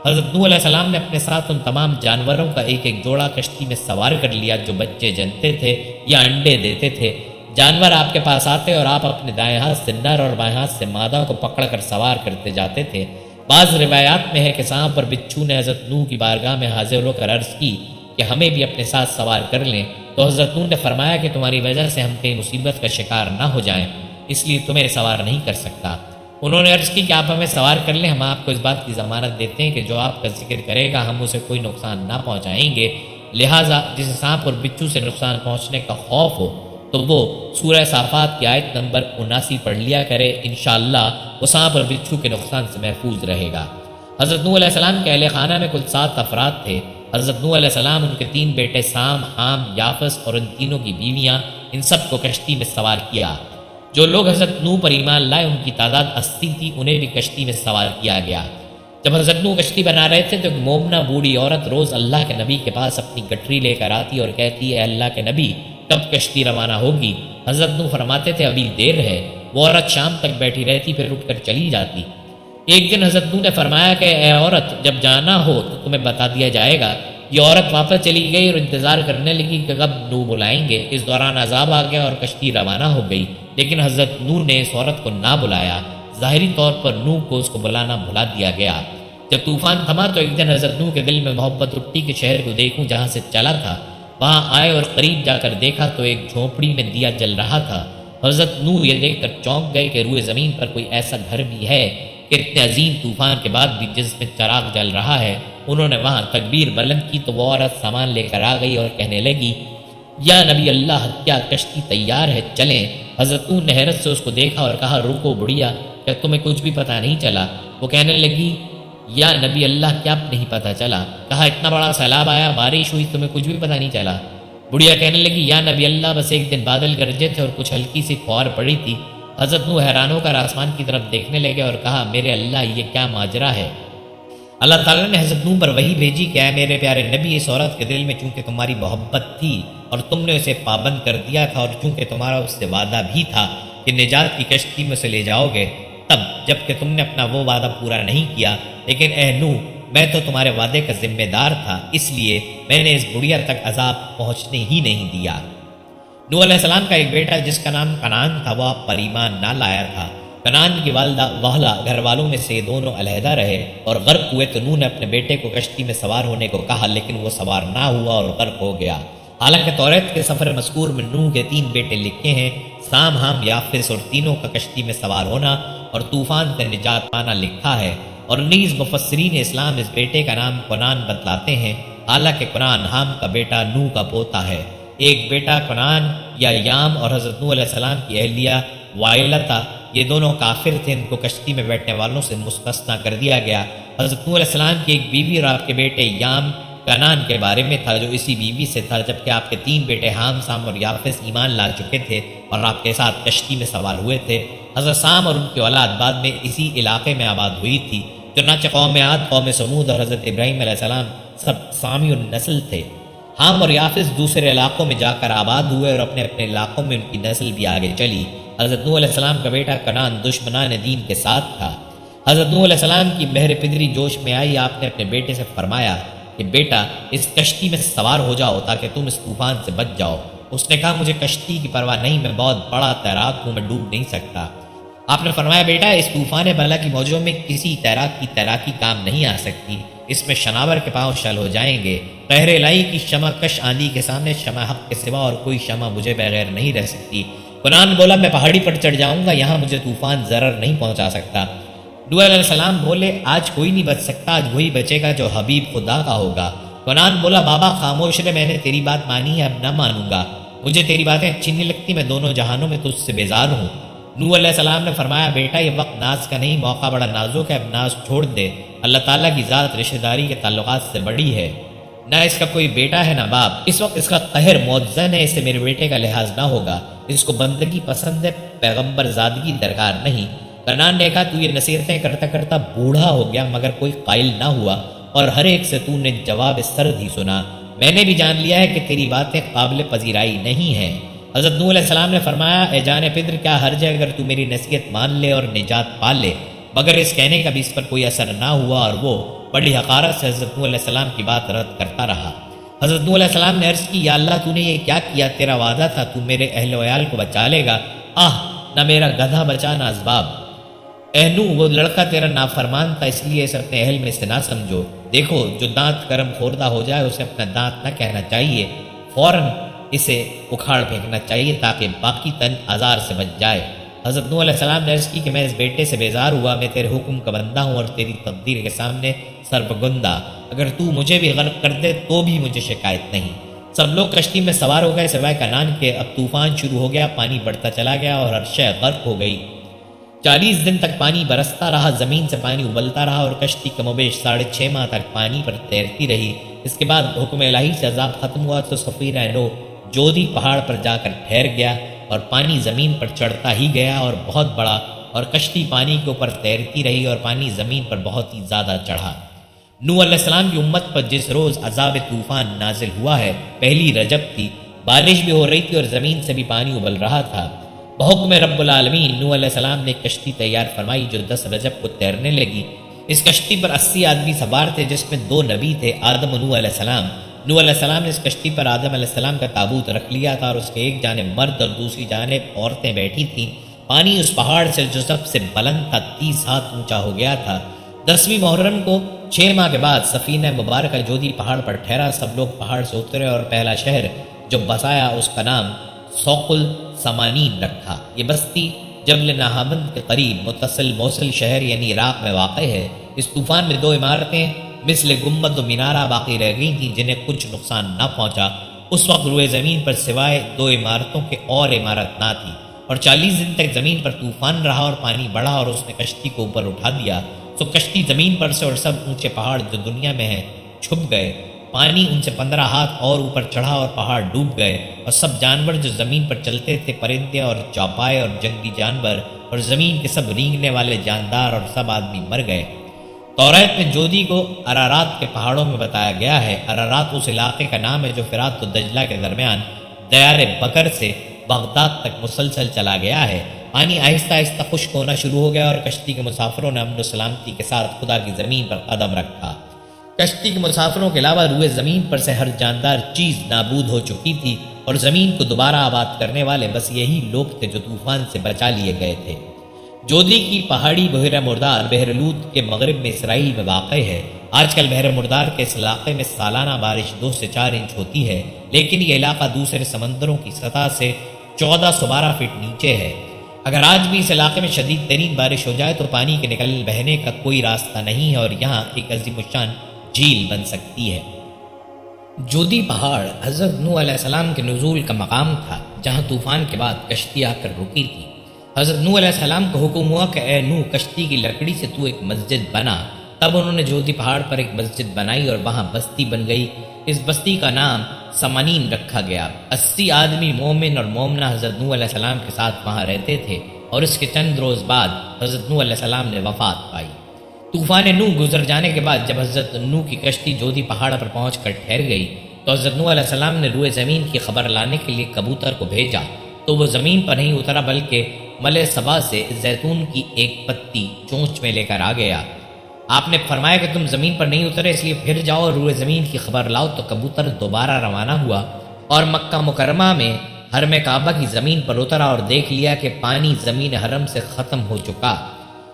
حضرت نوح علیہ السلام نے اپنے ساتھ ان تمام جانوروں کا ایک ایک جوڑا کشتی میں سوار کر لیا جو بچے جنتے تھے یا انڈے دیتے تھے۔ جانور آپ کے پاس آتے اور آپ اپنے دائیں ہاتھ سے نر اور بائیں ہاتھ سے مادہ کو پکڑ کر سوار کرتے جاتے تھے۔ بعض روایات میں ہے کہ سانپ اور بچھو نے حضرت نوح کی بارگاہ میں حاضر ہو کر عرض کی کہ ہمیں بھی اپنے ساتھ سوار کر لیں، تو حضرت نوح نے فرمایا کہ تمہاری وجہ سے ہم کہیں مصیبت کا شکار نہ ہو جائیں، اس لیے تمہیں سوار نہیں کر سکتا۔ انہوں نے عرض کی کہ آپ ہمیں سوار کر لیں، ہم آپ کو اس بات کی ضمانت دیتے ہیں کہ جو آپ کا ذکر کرے گا ہم اسے کوئی نقصان نہ پہنچائیں گے، لہٰذا جسے سانپ اور بچھو سے نقصان پہنچنے کا خوف ہو تو وہ سورہ صافات کی آیت نمبر 79 پڑھ لیا کرے، انشاءاللہ وہ سانپ اور بچھو کے نقصان سے محفوظ رہے گا۔ حضرت نوح علیہ السلام کے اہل خانہ میں کل 7 افراد تھے۔ حضرت نوح علیہ السلام، ان کے 3 بیٹے سام، حام، یافس اور ان تینوں کی بیویاں، ان سب کو کشتی میں سوار کیا۔ جو لوگ حضرت نوح پر ایمان لائے ان کی تعداد 80 تھی، انہیں بھی کشتی میں سوار کیا گیا۔ جب حضرت نوح کشتی بنا رہے تھے تو ایک مومنہ بوڑھی عورت روز اللہ کے نبی کے پاس اپنی گٹری لے کر آتی اور کہتی ہے اللہ کے نبی کب کشتی روانہ ہوگی؟ حضرت نوح فرماتے تھے ابھی دیر ہے۔ وہ عورت شام تک بیٹھی رہتی پھر اٹھ کر چلی جاتی۔ ایک دن حضرت نوح نے فرمایا کہ اے عورت جب جانا ہو تو تمہیں بتا دیا جائے گا۔ یہ عورت واپس چلی گئی اور انتظار کرنے لگی کہ کب نوح بلائیں گے۔ اس دوران عذاب آ گیا اور کشتی روانہ ہو گئی، لیکن حضرت نوح نے اس عورت کو نہ بلایا۔ ظاہری طور پر نوح کو اس کو بلانا بھلا دیا گیا۔ جب طوفان تھما تو ایک دن حضرت نوح کے دل میں محبت اٹھی کہ شہر کو دیکھوں جہاں سے چلا تھا۔ وہاں آئے اور قریب جا کر دیکھا تو ایک جھونپڑی میں دیا جل رہا تھا۔ حضرت نوح یہ دیکھ کر چونک گئے کہ روئے زمین پر کوئی ایسا گھر بھی ہے کہ اتنے عظیم طوفان کے بعد بھی جس میں چراغ جل رہا ہے۔ انہوں نے وہاں تکبیر بلند کی تو وہ عورت سامان لے کر آ گئی اور کہنے لگی یا نبی اللہ کیا کشتی تیار ہے، چلیں۔ حضرت نوح نے حیرت سے اس کو دیکھا اور کہا رکو بڑھیا، کیا تمہیں کچھ بھی پتہ نہیں چلا؟ وہ کہنے لگی یا نبی اللہ کیا نہیں پتہ چلا؟ کہا اتنا بڑا سیلاب آیا، بارش ہوئی، تمہیں کچھ بھی پتہ نہیں چلا؟ بڑھیا کہنے لگی یا نبی اللہ بس ایک دن بادل گرجے تھے اور کچھ ہلکی سی فوار پڑی تھی۔ حضرت نوح حیران ہو کر آسمان کی طرف دیکھنے لگے اور کہا میرے اللہ یہ کیا ماجرا ہے؟ اللہ تعالیٰ نے حضرت نوح پر وحی بھیجی کہ اے میرے پیارے نبی اس عورت کے دل میں چونکہ تمہاری محبت تھی اور تم نے اسے پابند کر دیا تھا، اور چونکہ تمہارا اس سے وعدہ بھی تھا کہ نجات کی کشتی میں اسے لے جاؤ گے، تب جب کہ تم نے اپنا وہ وعدہ پورا نہیں کیا، لیکن اے نوح میں تو تمہارے وعدے کا ذمہ دار تھا، اس لیے میں نے اس بڑھیا تک عذاب پہنچنے ہی نہیں دیا۔ نوح علیہ السلام کا ایک بیٹا جس کا نام کنعان تھا وہ آپ پر ایمان نہ لایا تھا۔ کنعان کی والدہ وہلا گھر والوں میں سے دونوں علیحدہ رہے اور غرق ہوئے تو نوح نے اپنے بیٹے کو کشتی میں سوار ہونے کو کہا، لیکن وہ سوار نہ ہوا اور غرق ہو گیا۔ حالانکہ توریت کے سفر مذکور میں نوح کے 3 بیٹے لکھے ہیں، سام، حام، یافس، اور تینوں کا کشتی میں سوار ہونا اور طوفان سے نجات پانا لکھا ہے، اور نیز مفسرین اسلام اس بیٹے کا نام کنان بتلاتے ہیں، حالانکہ کنان حام کا بیٹا نوح کا پوتا ہے۔ ایک بیٹا کنان یا یام اور حضرت نوح علیہ السلام کی اہلیہ وائلہ تھا، یہ دونوں کافر تھے، ان کو کشتی میں بیٹھنے والوں سے مستثنیٰ کر دیا گیا۔ حضرت نوح علیہ السلام کی ایک بیوی اور آپ کے بیٹے یام کنان کے بارے میں تھا جو اسی بیوی سے تھا، جبکہ آپ کے 3 بیٹے حام، سام اور یافس ایمان لا چکے تھے اور آپ کے ساتھ کشتی میں سوار ہوئے تھے۔ حضرت سام اور ان کی اولاد بعد میں اسی علاقے میں آباد ہوئی تھی۔ چنانچہ قوم عاد، قوم سمود اور حضرت ابراہیم علیہ السلام سب سامی النسل تھے۔ حام اور یافس دوسرے علاقوں میں جا کر آباد ہوئے اور اپنے اپنے علاقوں میں ان کی نسل بھی آگے چلی۔ حضرت نوح علیہ السلام کا بیٹا کنان دشمنان دین کے ساتھ تھا۔ حضرت نوح علیہ السلام کی مہر پدری جوش میں آئی، آپ نے اپنے بیٹے سے فرمایا کہ بیٹا اس کشتی میں سوار ہو جاؤ تاکہ تم اس طوفان سے بچ جاؤ۔ اس نے کہا مجھے کشتی کی پرواہ نہیں، میں بہت بڑا تیراک ہوں، میں ڈوب نہیں سکتا۔ آپ نے فرمایا بیٹا اس طوفان بلا کی موجوں میں کسی تیراک کی تیراکی کام نہیں آ سکتی، اس میں شناور کے پاؤں شل ہو جائیں گے۔ قہر الہی کی شمع کش آندھی کے سامنے شمع حق کے سوا اور کوئی شمع مجھے بغیر نہیں رہ سکتی۔ کنان بولا میں پہاڑی پر چڑھ جاؤں گا، یہاں مجھے طوفان ضرر نہیں پہنچا سکتا۔ نوح علیہ السلام بولے آج کوئی نہیں بچ سکتا، آج وہی بچے گا جو حبیب خدا کا ہوگا۔ کنان بولا بابا خاموش رہے، میں نے تیری بات مانی ہے، اب نہ مانوں گا، مجھے تیری باتیں اچھی نہیں لگتی، میں دونوں جہانوں میں تجھ سے بیزار ہوں۔ نوح علیہ السلام نے فرمایا بیٹا یہ وقت ناز کا نہیں، موقع بڑا نازک ہے، اب ناز چھوڑ دے، اللہ تعالیٰ کی ذات رشتہ داری کے تعلقات سے بڑی ہے، نہ اس کا کوئی بیٹا ہے نہ باپ، اس وقت اس کا قہر معزن ہے، اسے میرے بیٹے کا لحاظ نہ ہوگا، اس کو بندگی پسند ہے، پیغمبر زادگی درکار نہیں۔ کنان نے کہا تو یہ نصیحتیں کرتا کرتا بوڑھا ہو گیا مگر کوئی قائل نہ ہوا اور ہر ایک سے تو نے جواب سرد ہی سنا، میں نے بھی جان لیا ہے کہ تیری باتیں قابل پذیرائی نہیں ہیں۔ حضرت نوح علیہ السلام نے فرمایا اے جان پدر کیا حرج ہے اگر تو میری نصیحت مان لے اور نجات پا لے، مگر اس کہنے کا بھی اس پر کوئی اثر نہ ہوا اور وہ بڑی حقارت سے حضرت نوح علیہ السلام کی بات رد کرتا رہا۔ حضرت نوح علیہ السلام نے عرض کی یا اللہ تو نے یہ کیا کیا، تیرا وعدہ تھا تو میرے اہل و عیال کو بچا لے گا، نہ میرا گدھا بچا نہ اسباب۔ اے نوح وہ لڑکا تیرا نافرمان تھا، اس لیے اسے اپنے اہل میں سے نہ سمجھو، دیکھو جو دانت کرم خوردہ ہو جائے اسے اپنا دانت نہ کہنا چاہیے، فوراً اسے اکھاڑ پھینکنا چاہیے تاکہ باقی تن آزار سے بچ جائے۔ حضرت نوح علیہ السلام نے عرض کی کہ میں اس بیٹے سے بیزار ہوا، میں تیرے حکم کا بندہ ہوں اور تیری تقدیر کے سامنے سربگندہ، اگر تو مجھے بھی غرق کر دے تو بھی مجھے شکایت نہیں۔ سب لوگ کشتی میں سوار ہو گئے سوائے کنان کے، اب طوفان شروع ہو گیا، پانی بڑھتا چلا گیا اور ہر شے غرق ہو گئی۔ 40 دن تک پانی برستا رہا، زمین سے پانی ابلتا رہا اور کشتی کم و بیش 6.5 ماہ تک پانی پر تیرتی رہی۔ اس کے بعد حکم الہی سے عذاب ختم ہوا تو سفینہ نوح جودھی پہاڑ پر جا کر ٹھہر گیا اور پانی زمین پر چڑھتا ہی گیا اور بہت بڑا، اور کشتی پانی کے اوپر تیرتی رہی اور پانی زمین پر بہت ہی زیادہ چڑھا۔ نوح علیہ السلام کی امت پر جس روز عذاب طوفان نازل ہوا ہے پہلی رجب تھی، بارش بھی ہو رہی تھی اور زمین سے بھی پانی ابل رہا تھا۔ بحکم رب العالمین نوح علیہ السلام نے ایک کشتی تیار فرمائی جو 10 رجب کو تیرنے لگی۔ اس کشتی پر 80 آدمی سوار تھے جس میں 2 نبی تھے، آدم و نوح علیہ السلام۔ نوح علیہ السلام نے اس کشتی پر آدم علیہ السلام کا تابوت رکھ لیا تھا اور اس کے ایک جانب مرد اور دوسری جانب عورتیں بیٹھی تھیں۔ پانی اس پہاڑ سے جو سب سے بلند تھا 30 ہاتھ اونچا ہو گیا تھا۔ 10ویں محرم کو 6 ماہ کے بعد سفینہ مبارکہ جودھی پہاڑ پر ٹھہرا، سب لوگ پہاڑ سے اترے اور پہلا شہر جو بسایا اس کا نام سوق السمانین رکھا۔ یہ بستی جبل نہامند کے قریب متصل موصل شہر یعنی عراق میں واقع ہے۔ اس طوفان میں 2 عمارتیں مثل گنبد و مینارہ باقی رہ گئی تھیں جنہیں کچھ نقصان نہ پہنچا۔ اس وقت روئے زمین پر سوائے 2 عمارتوں کے اور عمارت نہ تھی، اور 40 دن تک زمین پر طوفان رہا اور پانی بڑھا اور اس نے کشتی کو اوپر اٹھا دیا، سو کشتی زمین پر سے اور سب اونچے پہاڑ جو دنیا میں ہیں چھپ گئے۔ پانی ان سے 15 ہاتھ اور اوپر چڑھا اور پہاڑ ڈوب گئے، اور سب جانور جو زمین پر چلتے تھے، پرندے اور چوپائے اور جنگی جانور اور زمین کے سب رینگنے والے جاندار اور سب آدمی مر گئے۔ توریت میں جودھی کو ارارات کے پہاڑوں میں بتایا گیا ہے۔ ارارات اس علاقے کا نام ہے جو فرات و دجلہ کے درمیان دیار بکر سے بغداد تک مسلسل چلا گیا ہے۔ پانی آہستہ آہستہ خشک ہونا شروع ہو گیا اور کشتی کے مسافروں نے امن و سلامتی کے ساتھ خدا کی زمین پر قدم رکھا۔ کشتی کے مسافروں کے علاوہ روئے زمین پر سے ہر جاندار چیز نابود ہو چکی تھی اور زمین کو دوبارہ آباد کرنے والے بس یہی لوگ تھے جو طوفان سے بچا لیے گئے تھے۔ جودھی کی پہاڑی بحیرہ مردار بحر لوط کے مغرب میں اسرائیل میں واقع ہے۔ آج کل بحر مردار کے اس علاقے میں سالانہ بارش 2 سے 4 انچ ہوتی ہے، لیکن یہ علاقہ دوسرے سمندروں کی سطح سے 1412 فٹ نیچے ہے۔ اگر آج بھی اس علاقے میں شدید ترین بارش ہو جائے تو پانی کے نکل بہنے کا کوئی راستہ نہیں ہے اور یہاں ایک عظیم الشان جھیل بن سکتی ہے۔ جودی پہاڑ حضرت نوح علیہ السلام کے نزول کا مقام تھا، جہاں طوفان کے بعد کشتی آ کر رکی تھی۔ حضرت نوح علیہ السلام کو حکم ہوا کہ اے نوح، کشتی کی لکڑی سے تو ایک مسجد بنا۔ تب انہوں نے جودی پہاڑ پر ایک مسجد بنائی اور وہاں بستی بن گئی۔ اس بستی کا نام سمانین رکھا گیا۔ 80 آدمی مومن اور مومنہ حضرت نوح علیہ السلام کے ساتھ وہاں رہتے تھے، اور اس کے چند روز بعد حضرت نوح علیہ السلام نے وفات پائی۔ طوفان نوح گزر جانے کے بعد جب حضرت نوح کی کشتی جودی پہاڑ پر پہنچ کر ٹھہر گئی تو حضرت نوح علیہ السلام نے روئے زمین کی خبر لانے کے لیے کبوتر کو بھیجا، تو وہ زمین پر نہیں اترا بلکہ ملے سبا سے زیتون کی ایک پتی چونچ میں لے کر آ گیا۔ آپ نے فرمایا کہ تم زمین پر نہیں اترے، اس لیے پھر جاؤ اور روئے زمین کی خبر لاؤ۔ تو کبوتر دوبارہ روانہ ہوا اور مکہ مکرمہ میں حرم کعبہ کی زمین پر اترا اور دیکھ لیا کہ پانی زمین حرم سے ختم ہو چکا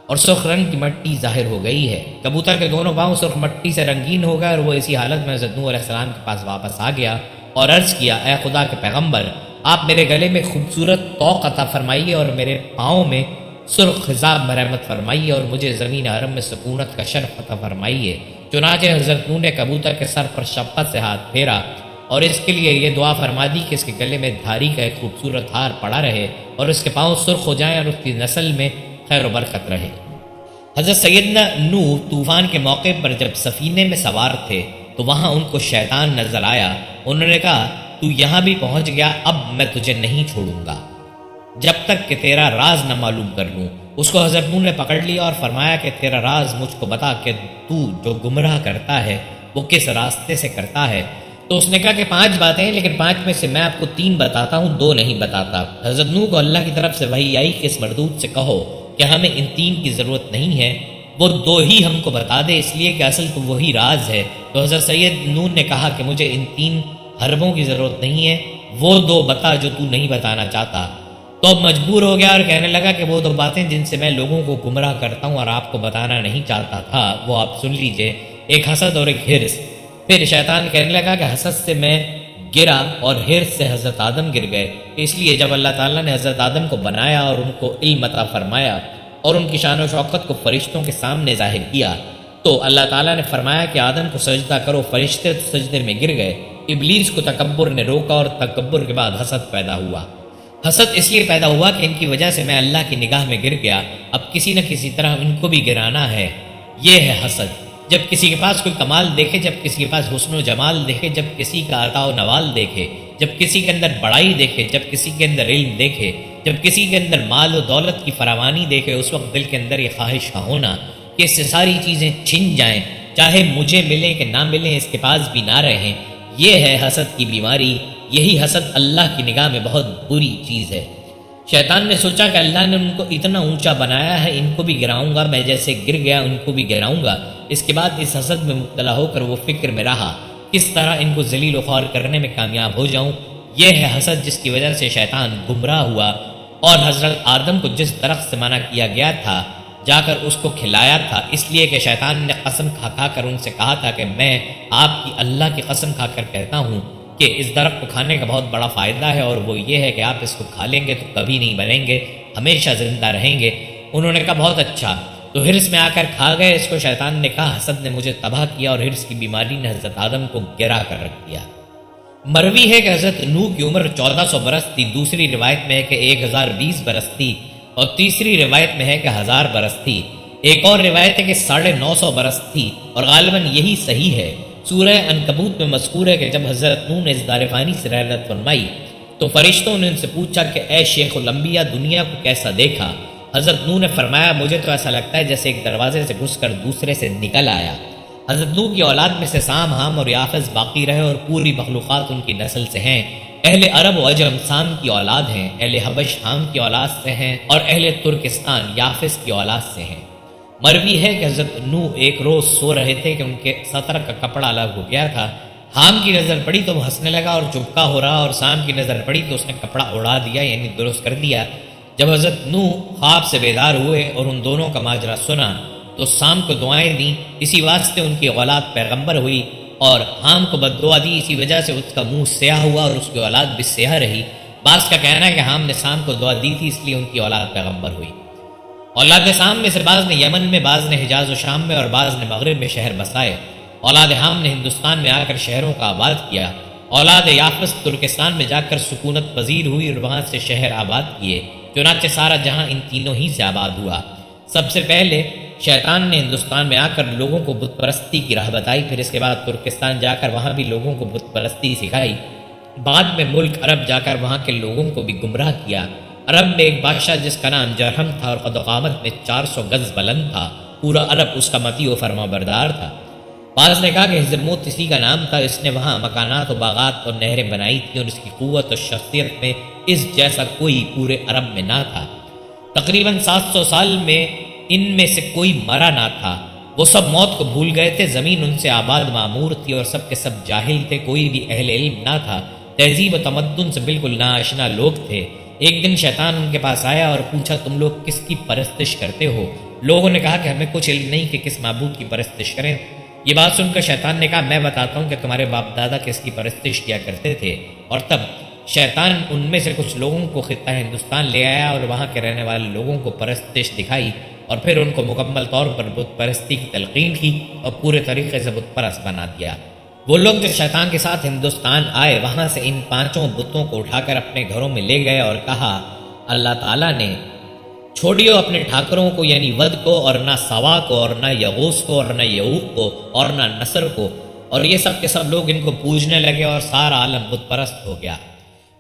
اور سرخ رنگ کی مٹی ظاہر ہو گئی ہے۔ کبوتر کے دونوں پاؤں سرخ مٹی سے رنگین ہو گئے اور وہ اسی حالت میں حضرت نوح علیہ السلام کے پاس واپس آ گیا اور عرض کیا، اے خدا کے پیغمبر، آپ میرے گلے میں خوبصورت طوق عطا فرمائیے اور میرے پاؤں میں سرخ خضاب مرمت فرمائیے اور مجھے زمین حرم میں سکونت کا شرف عطا فرمائیے۔ چنانچہ حضرت نوح نے کبوتر کے سر پر شفقت سے ہاتھ پھیرا اور اس کے لیے یہ دعا فرما دی کہ اس کے گلے میں دھاری کا ایک خوبصورت ہار پڑا رہے اور اس کے پاؤں سرخ ہو جائیں اور اس کی نسل میں خیر و برکت رہے۔ حضرت سیدنا نوح طوفان کے موقع پر جب سفینے میں سوار تھے تو وہاں ان کو شیطان نظر آیا۔ انہوں نے کہا، تو یہاں بھی پہنچ گیا، اب میں تجھے نہیں چھوڑوں گا جب تک کہ تیرا راز نہ معلوم کر لوں۔ اس کو حضرت نوح نے پکڑ لیا اور فرمایا کہ تیرا راز مجھ کو بتا کہ تو جو گمراہ کرتا ہے وہ کس راستے سے کرتا ہے۔ تو اس نے کہا کہ 5 باتیں ہیں، لیکن 5 میں سے میں آپ کو 3 بتاتا ہوں، 2 نہیں بتاتا۔ حضرت نوح کو اللہ کی طرف سے وحی آئی کہ اس مردود سے کہو کہ ہمیں ان 3 کی ضرورت نہیں ہے، وہ 2 ہی ہم کو بتا دے، اس لیے کہ اصل تو وہی راز ہے۔ تو حضرت سید نوح نے کہا کہ مجھے ان 3 حربوں کی ضرورت نہیں ہے، وہ 2 بتا جو تو نہیں بتانا چاہتا۔ تو اب مجبور ہو گیا اور کہنے لگا کہ وہ 2 باتیں جن سے میں لوگوں کو گمراہ کرتا ہوں اور آپ کو بتانا نہیں چاہتا تھا وہ آپ سن لیجئے، ایک حسد اور ایک حرص۔ پھر شیطان کہنے لگا کہ حسد سے میں گرا اور حرص سے حضرت آدم گر گئے، اس لیے جب اللہ تعالیٰ نے حضرت آدم کو بنایا اور ان کو علم عطا فرمایا اور ان کی شان و شوکت کو فرشتوں کے سامنے ظاہر کیا تو اللہ تعالیٰ نے فرمایا کہ آدم کو سجدہ کرو، فرشتے سجدے میں گر گئے۔ ابلیس کو تکبر نے روکا اور تکبر کے بعد حسد پیدا ہوا۔ حسد اس لیے پیدا ہوا کہ ان کی وجہ سے میں اللہ کی نگاہ میں گر گیا، اب کسی نہ کسی طرح ان کو بھی گرانا ہے، یہ ہے حسد۔ جب کسی کے پاس کوئی کمال دیکھے، جب کسی کے پاس حسن و جمال دیکھے، جب کسی کا عطا و نوال دیکھے، جب کسی کے اندر بڑائی دیکھے، جب کسی کے اندر علم دیکھے، جب کسی کے اندر مال و دولت کی فراوانی دیکھے، اس وقت دل کے اندر یہ خواہش کا ہونا کہ اس سے ساری چیزیں چھن جائیں، چاہے مجھے ملیں کہ نہ ملیں، اس کے پاس بھی نہ رہیں، یہ ہے حسد کی بیماری۔ یہی حسد اللہ کی نگاہ میں بہت بری چیز ہے۔ شیطان نے سوچا کہ اللہ نے ان کو اتنا اونچا بنایا ہے، ان کو بھی گراؤں گا، میں جیسے گر گیا ان کو بھی گراؤں گا۔ اس کے بعد اس حسد میں مبتلا ہو کر وہ فکر میں رہا کس طرح ان کو ذلیل و خوار کرنے میں کامیاب ہو جاؤں۔ یہ ہے حسد جس کی وجہ سے شیطان گمراہ ہوا اور حضرت آدم کو جس درخت سے منع کیا گیا تھا جا کر اس کو کھلایا تھا، اس لیے کہ شیطان نے قسم کھا کھا کر ان سے کہا تھا کہ میں آپ کی اللہ کی قسم کھا کر کہتا ہوں کہ اس درخت کو کھانے کا بہت بڑا فائدہ ہے، اور وہ یہ ہے کہ آپ اس کو کھا لیں گے تو کبھی نہیں مریں گے، ہمیشہ زندہ رہیں گے۔ انہوں نے کہا بہت اچھا، تو حرص میں آ کر کھا گئے اس کو۔ شیطان نے کہا حسد نے مجھے تباہ کیا اور حرص کی بیماری نے حضرت آدم کو گرا کر رکھ دیا۔ مروی ہے کہ حضرت نوح کی عمر 1400 برس تھی، دوسری روایت میں ہے کہ 1020 برس تھی اور تیسری روایت میں ہے کہ 1000 برس تھی، ایک اور روایت ہے کہ 950 برس تھی اور غالباً یہی صحیح ہے۔ سورہ عنکبوت میں مذکور ہے کہ جب حضرت نوح نے اس دار فانی سے رحلت فرمائی تو فرشتوں نے ان سے پوچھا کہ اے شیخ الانبیاء، دنیا کو کیسا دیکھا؟ حضرت نوح نے فرمایا مجھے تو ایسا لگتا ہے جیسے ایک دروازے سے گھس کر دوسرے سے نکل آیا۔ حضرت نوح کی اولاد میں سے سام، حام اور یافس باقی رہے اور پوری مخلوقات ان کی نسل سے ہیں۔ اہل عرب و عجم سام کی اولاد ہیں، اہل حبش حام کی اولاد سے ہیں اور اہل ترکستان یافس کی اولاد سے ہیں۔ مروی ہے کہ حضرت نوح ایک روز سو رہے تھے کہ ان کے سطر کا کپڑا الگ ہو گیا تھا۔ حام کی نظر پڑی تو وہ ہنسنے لگا اور چپکا ہو رہا، اور سام کی نظر پڑی تو اس نے کپڑا اڑا دیا، یعنی درست کر دیا۔ جب حضرت نوح خواب سے بیدار ہوئے اور ان دونوں کا ماجرا سنا تو سام کو دعائیں دیں، اسی واسطے ان کی اولاد پیغمبر ہوئی، اور حام کو بد دعا دی، اسی وجہ سے اس کا منہ سیاہ ہوا اور اس کی اولاد بھی سیاہ رہی۔ بعض کا کہنا ہے کہ حام نے سام کو دعا دی تھی، اس لیے ان کی اولاد پیغمبر ہوئی۔ اولاد سام میں سے بعض نے یمن میں، بعض نے حجاز و شام میں اور بعض نے مغرب میں شہر بسائے۔ اولاد حام نے ہندوستان میں آ کر شہروں کا آباد کیا۔ اولاد یافس ترکستان میں جا کر سکونت پذیر ہوئی اور وہاں سے شہر آباد کیے۔ چنانچہ سارا جہاں ان تینوں ہی سے آباد ہوا۔ سب سے پہلے شیطان نے ہندوستان میں آ کر لوگوں کو بت پرستی کی راہ بتائی، پھر اس کے بعد ترکستان جا کر وہاں بھی لوگوں کو بت پرستی سکھائی۔ بعد میں ملک عرب جا کر وہاں کے لوگوں کو بھی گمراہ کیا۔ عرب میں ایک بادشاہ جس کا نام جرہم تھا اور قد و قامت میں 400 گز بلند تھا، پورا عرب اس کا مطیع و فرما بردار تھا۔ بعض نے کہا کہ حضرموت اسی کا نام تھا، اس نے وہاں مکانات و باغات اور نہریں بنائی تھیں اور اس کی قوت اور شخصیت میں اس جیسا کوئی پورے عرب میں نہ تھا۔ تقریباً 700 سال میں ان میں سے کوئی مرا نہ تھا، وہ سب موت کو بھول گئے تھے، زمین ان سے آباد معمور تھی اور سب کے سب جاہل تھے، کوئی بھی اہل علم نہ تھا، تہذیب و تمدن سے بالکل ناآشنا لوگ تھے۔ ایک دن شیطان ان کے پاس آیا اور پوچھا تم لوگ کس کی پرستش کرتے ہو؟ لوگوں نے کہا کہ ہمیں کچھ علم نہیں کہ کس معبود کی پرستش کریں۔ یہ بات سن کر شیطان نے کہا میں بتاتا ہوں کہ تمہارے باپ دادا کس کی پرستش کیا کرتے تھے۔ اور تب شیطان ان میں سے کچھ لوگوں کو خطہ ہندوستان لے آیا اور وہاں کے رہنے والے لوگوں کو پرستش دکھائی اور پھر ان کو مکمل طور پر بت پرستی کی تلقین کی اور پورے طریقے سے بت پرست بنا دیا۔ وہ لوگ جو شیطان کے ساتھ ہندوستان آئے وہاں سے ان 5 بتوں کو اٹھا کر اپنے گھروں میں لے گئے اور کہا اللہ تعالیٰ نے چھوڑیو اپنے ٹھاکروں کو یعنی ود کو، اور نہ سوا کو، اور نہ یغوث کو، اور نہ یعوق کو، اور نہ نصر کو، اور یہ سب کے سب لوگ ان کو پوجنے لگے اور سارا عالم بت پرست ہو گیا۔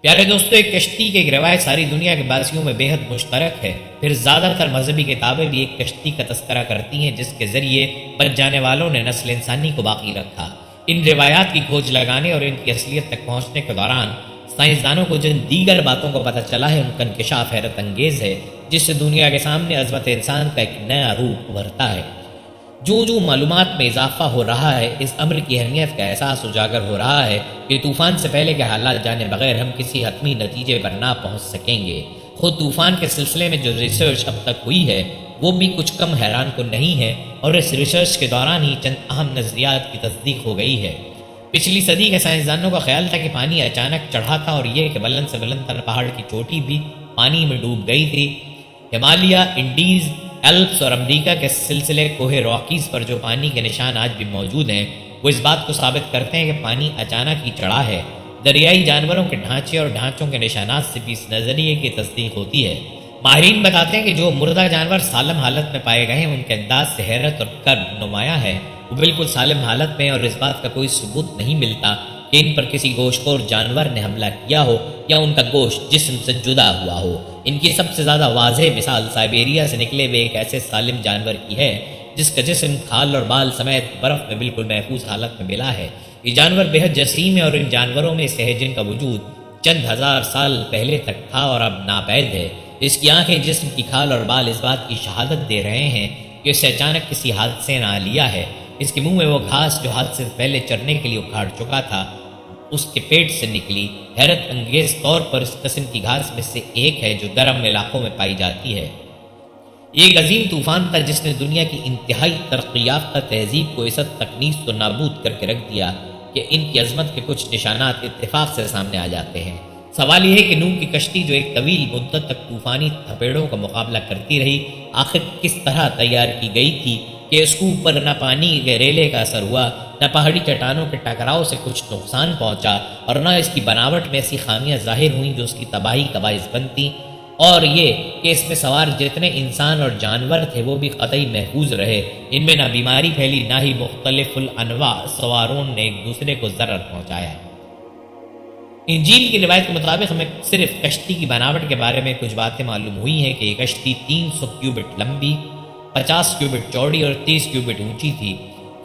پیارے دوستو، ایک کشتی کی ایک روایت ساری دنیا کے باسیوں میں بے حد مشترک ہے۔ پھر زیادہ تر مذہبی کتابیں بھی ایک کشتی کا تذکرہ کرتی ہیں جس کے ذریعے بچ جانے والوں نے نسل انسانی کو باقی رکھا۔ ان روایات کی کھوج لگانے اور ان کی اصلیت تک پہنچنے کے دوران سائنسدانوں کو جن دیگر باتوں کو پتہ چلا ہے ان کا انکشاف حیرت انگیز ہے، جس سے دنیا کے سامنے عظمت انسان کا ایک نیا روپ ابھرتا ہے۔ جو معلومات میں اضافہ ہو رہا ہے، اس امر کی اہمیت کا احساس اجاگر ہو رہا ہے کہ طوفان سے پہلے کے حالات جانے بغیر ہم کسی حتمی نتیجے پر نہ پہنچ سکیں گے۔ خود طوفان کے سلسلے میں جو ریسرچ اب تک ہوئی ہے وہ بھی کچھ کم حیران کن نہیں ہے، اور اس ریسرچ کے دوران ہی چند اہم نظریات کی تصدیق ہو گئی ہے۔ پچھلی صدی کے سائنسدانوں کا خیال تھا کہ پانی اچانک چڑھا تھا، اور یہ کہ بلند سے بلند تر پہاڑ کی چوٹی بھی پانی میں ڈوب گئی تھی۔ ہمالیہ، انڈیز، ایلپس اور امریکہ کے سلسلے کوہ راکیز پر جو پانی کے نشان آج بھی موجود ہیں وہ اس بات کو ثابت کرتے ہیں کہ پانی اچانک ہی چڑھا ہے۔ دریائی جانوروں کے ڈھانچے اور ڈھانچوں کے نشانات سے بھی اس نظریے کی تصدیق ہوتی ہے۔ ماہرین بتاتے ہیں کہ جو مردہ جانور سالم حالت میں پائے گئے ہیں ان کے انداز سے حیرت اور کرب نمایاں ہے، وہ بالکل سالم حالت میں، اور اس بات کا کوئی ثبوت نہیں ملتا کہ ان پر کسی گوشت خور جانور نے حملہ کیا ہو یا ان کا گوشت جسم سے جدا ہوا ہو۔ ان کی سب سے زیادہ واضح مثال سائبیریا سے نکلے ہوئے ایک ایسے سالم جانور کی ہے جس کا جسم کھال اور بال سمیت برف میں بالکل محفوظ حالت میں ملا ہے۔ یہ جانور بے حد جسیم ہے اور ان جانوروں میں سے ہے جن کا وجود چند ہزار سال پہلے تک تھا اور اب ناپید ہے۔ اس کی آنکھیں، جسم کی کھال اور بال اس بات کی شہادت دے رہے ہیں کہ اسے اچانک کسی حادثے نے لیا ہے۔ اس کے منہ میں وہ گھاس جو حادثے سے پہلے چرنے کے لیے اکھاڑ چکا تھا اس کے پیٹ سے نکلی۔ حیرت انگیز طور پر اس قسم کی گھاس میں سے ایک ہے جو گرم علاقوں میں پائی جاتی ہے۔ یہ ایک عظیم طوفان تھا جس نے دنیا کی انتہائی ترقی یافتہ تہذیب کو اس حد تک نیست و نابود کر کے رکھ دیا کہ ان کی عظمت کے کچھ نشانات اتفاق سے سامنے آ جاتے ہیں۔ سوال یہ ہے کہ نوح کی کشتی جو ایک طویل مدت تک طوفانی تھپیڑوں کا مقابلہ کرتی رہی، آخر کس طرح تیار کی گئی تھی کہ اس کو اوپر نہ پانی کے ریلے کا اثر ہوا، نہ پہاڑی چٹانوں کے ٹکراؤ سے کچھ نقصان پہنچا، اور نہ اس کی بناوٹ میں ایسی خامیاں ظاہر ہوئیں جو اس کی تباہی کا باعث بنتی، اور یہ کہ اس میں سوار جتنے انسان اور جانور تھے وہ بھی قطعی محفوظ رہے۔ ان میں نہ بیماری پھیلی، نہ ہی مختلف الانواع سوارون نے ایک دوسرے کو ضرر پہنچایا۔ انجیل کی روایت کے مطابق ہمیں صرف کشتی کی بناوٹ کے بارے میں کچھ باتیں معلوم ہوئی ہیں کہ یہ کشتی 300 کیوبٹ لمبی، 50 کیوبٹ چوڑی اور 30 کیوبٹ اونچی تھی۔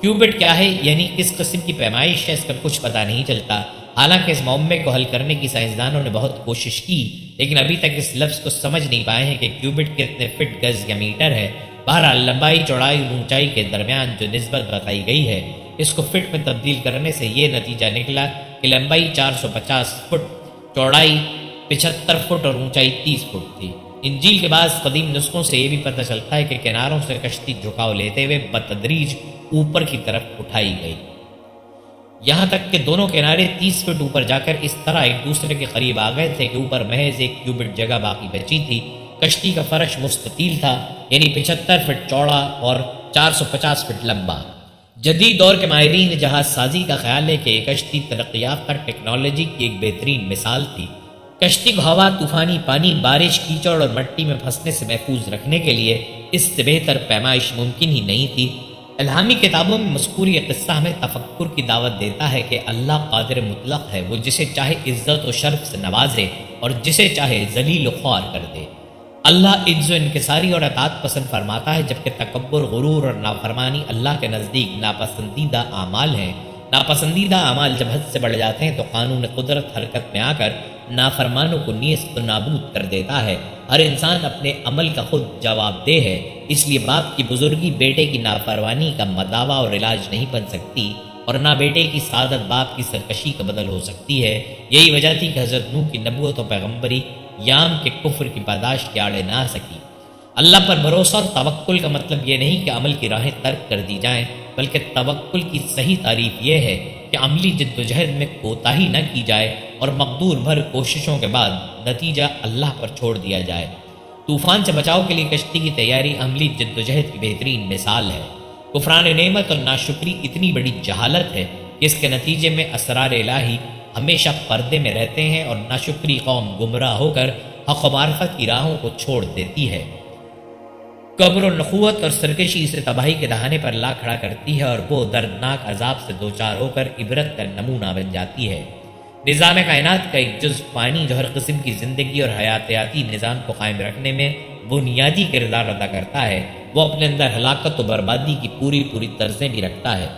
کیوبٹ کیا ہے، یعنی کس قسم کی پیمائش ہے، اس کا کچھ پتہ نہیں چلتا۔ حالانکہ اس معمے کو حل کرنے کی سائنسدانوں نے بہت کوشش کی لیکن ابھی تک اس لفظ کو سمجھ نہیں پائے ہیں کہ کیوبٹ کتنے فٹ، گز یا میٹر ہے۔ بہرحال لمبائی، چوڑائی اور اونچائی کے درمیان جو نسبت بتائی گئی ہے اس کو فٹ میں تبدیل کرنے سے یہ نتیجہ نکلا کہ لمبائی 450 فٹ، چوڑائی 75 فٹ اور اونچائی 30 فٹ تھی۔ انجیل کے بعض قدیم نسخوں سے یہ بھی پتہ چلتا ہے کہ کناروں سے کشتی جھکاؤ لیتے ہوئے بتدریج اوپر کی طرف اٹھائی گئی۔ یہاں تک کہ دونوں کنارے 30 فٹ اوپر جا کر اس طرح ایک دوسرے کے قریب آ گئے تھے کہ اوپر محض 1 کیوبٹ جگہ باقی بچی تھی۔ کشتی کا فرش مستطیل تھا، یعنی 75 فٹ چوڑا اور 450 فٹ لمبا۔ جدید دور کے ماہرین جہاز سازی کا خیال ہے کہ یہ کشتی ترقی یافتہ ٹیکنالوجی کی ایک بہترین مثال تھی۔ کشتی کو ہوا، طوفانی پانی، بارش، کیچڑ اور مٹی میں پھنسنے سے محفوظ رکھنے کے لیے اس سے بہتر پیمائش ممکن ہی نہیں تھی۔ الہامی کتابوں میں مذکور یہ قصہ ہمیں تفکر کی دعوت دیتا ہے کہ اللہ قادر مطلق ہے، وہ جسے چاہے عزت و شرف سے نوازے اور جسے چاہے ذلیل و خوار کر دے۔ اللہ عجز و انکساری اور اطاعت پسند فرماتا ہے، جبکہ تکبر، غرور اور نافرمانی اللہ کے نزدیک ناپسندیدہ اعمال ہیں۔ ناپسندیدہ اعمال جب حد سے بڑھ جاتے ہیں تو قانون قدرت حرکت میں آ کر نافرمانوں کو نیست و نابود کر دیتا ہے۔ ہر انسان اپنے عمل کا خود جواب دہ ہے، اس لیے باپ کی بزرگی بیٹے کی نافرمانی کا مداوا اور علاج نہیں بن سکتی، اور نہ بیٹے کی سعادت باپ کی سرکشی کا بدل ہو سکتی ہے۔ یہی وجہ تھی کہ حضرت نوح کی نبوت و پیغمبری یام کے کفر کی پاداش کے آڑے نہ آ سکی۔ اللہ پر بھروسہ اور توکل کا مطلب یہ نہیں کہ عمل کی راہیں ترک کر دی جائیں، بلکہ توکل کی صحیح تعریف یہ ہے کہ عملی جد و جہد میں کوتاہی نہ کی جائے اور مقدور بھر کوششوں کے بعد نتیجہ اللہ پر چھوڑ دیا جائے۔ طوفان سے بچاؤ کے لیے کشتی کی تیاری عملی جد و جہد کی بہترین مثال ہے۔ کفران نعمت اور ناشکری اتنی بڑی جہالت ہے کہ اس کے نتیجے میں اسرار الہی ہمیشہ پردے میں رہتے ہیں اور ناشکری قوم گمراہ ہو کر حق و معرفت کی راہوں کو چھوڑ دیتی ہے۔ قبر و نخوت اور سرکشی اسے تباہی کے دہانے پر لا کھڑا کرتی ہے اور وہ دردناک عذاب سے دوچار ہو کر عبرت کا نمونہ بن جاتی ہے۔ نظام کائنات کا ایک جز پانی جو ہر قسم کی زندگی اور حیاتیاتی نظام کو قائم رکھنے میں بنیادی کردار ادا کرتا ہے، وہ اپنے اندر ہلاکت و بربادی کی پوری طرزیں بھی رکھتا ہے۔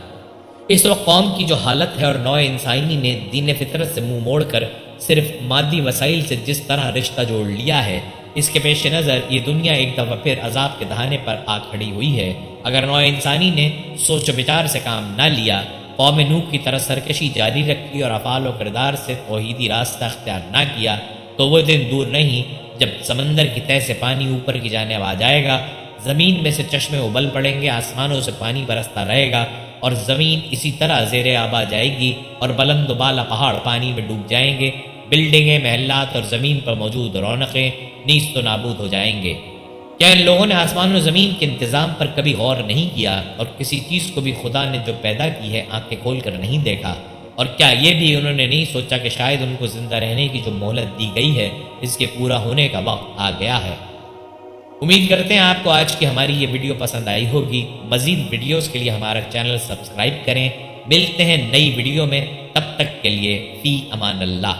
اس وقت قوم کی جو حالت ہے اور نوع انسانی نے دین فطرت سے منہ موڑ کر صرف مادی وسائل سے جس طرح رشتہ جوڑ لیا ہے، اس کے پیش نظر یہ دنیا ایک دفعہ پھر عذاب کے دہانے پر آ کھڑی ہوئی ہے۔ اگر نوع انسانی نے سوچ و بچار سے کام نہ لیا، قوم نوح کی طرح سرکشی جاری رکھی اور افعال و کردار سے توحیدی راستہ اختیار نہ کیا، تو وہ دن دور نہیں جب سمندر کی تہہ سے پانی اوپر کی جانب آ جائے گا، زمین میں سے چشمے ابل پڑیں گے، آسمانوں سے پانی برستا رہے گا اور زمین اسی طرح زیر آب آ جائے گی اور بلند و بالا پہاڑ پانی میں ڈوب جائیں گے، بلڈنگیں، محلات اور زمین پر موجود رونقیں نیست و نابود ہو جائیں گے۔ کیا ان لوگوں نے آسمان و زمین کے انتظام پر کبھی غور نہیں کیا اور کسی چیز کو بھی خدا نے جو پیدا کی ہے آنکھیں کھول کر نہیں دیکھا؟ اور کیا یہ بھی انہوں نے نہیں سوچا کہ شاید ان کو زندہ رہنے کی جو مہلت دی گئی ہے اس کے پورا ہونے کا وقت آ گیا ہے؟ امید کرتے ہیں آپ کو آج کی ہماری یہ ویڈیو پسند آئی ہوگی۔ مزید ویڈیوز کے لیے ہمارا چینل سبسکرائب کریں۔ ملتے ہیں نئی ویڈیو میں، تب تک کے لیے فی امان اللہ۔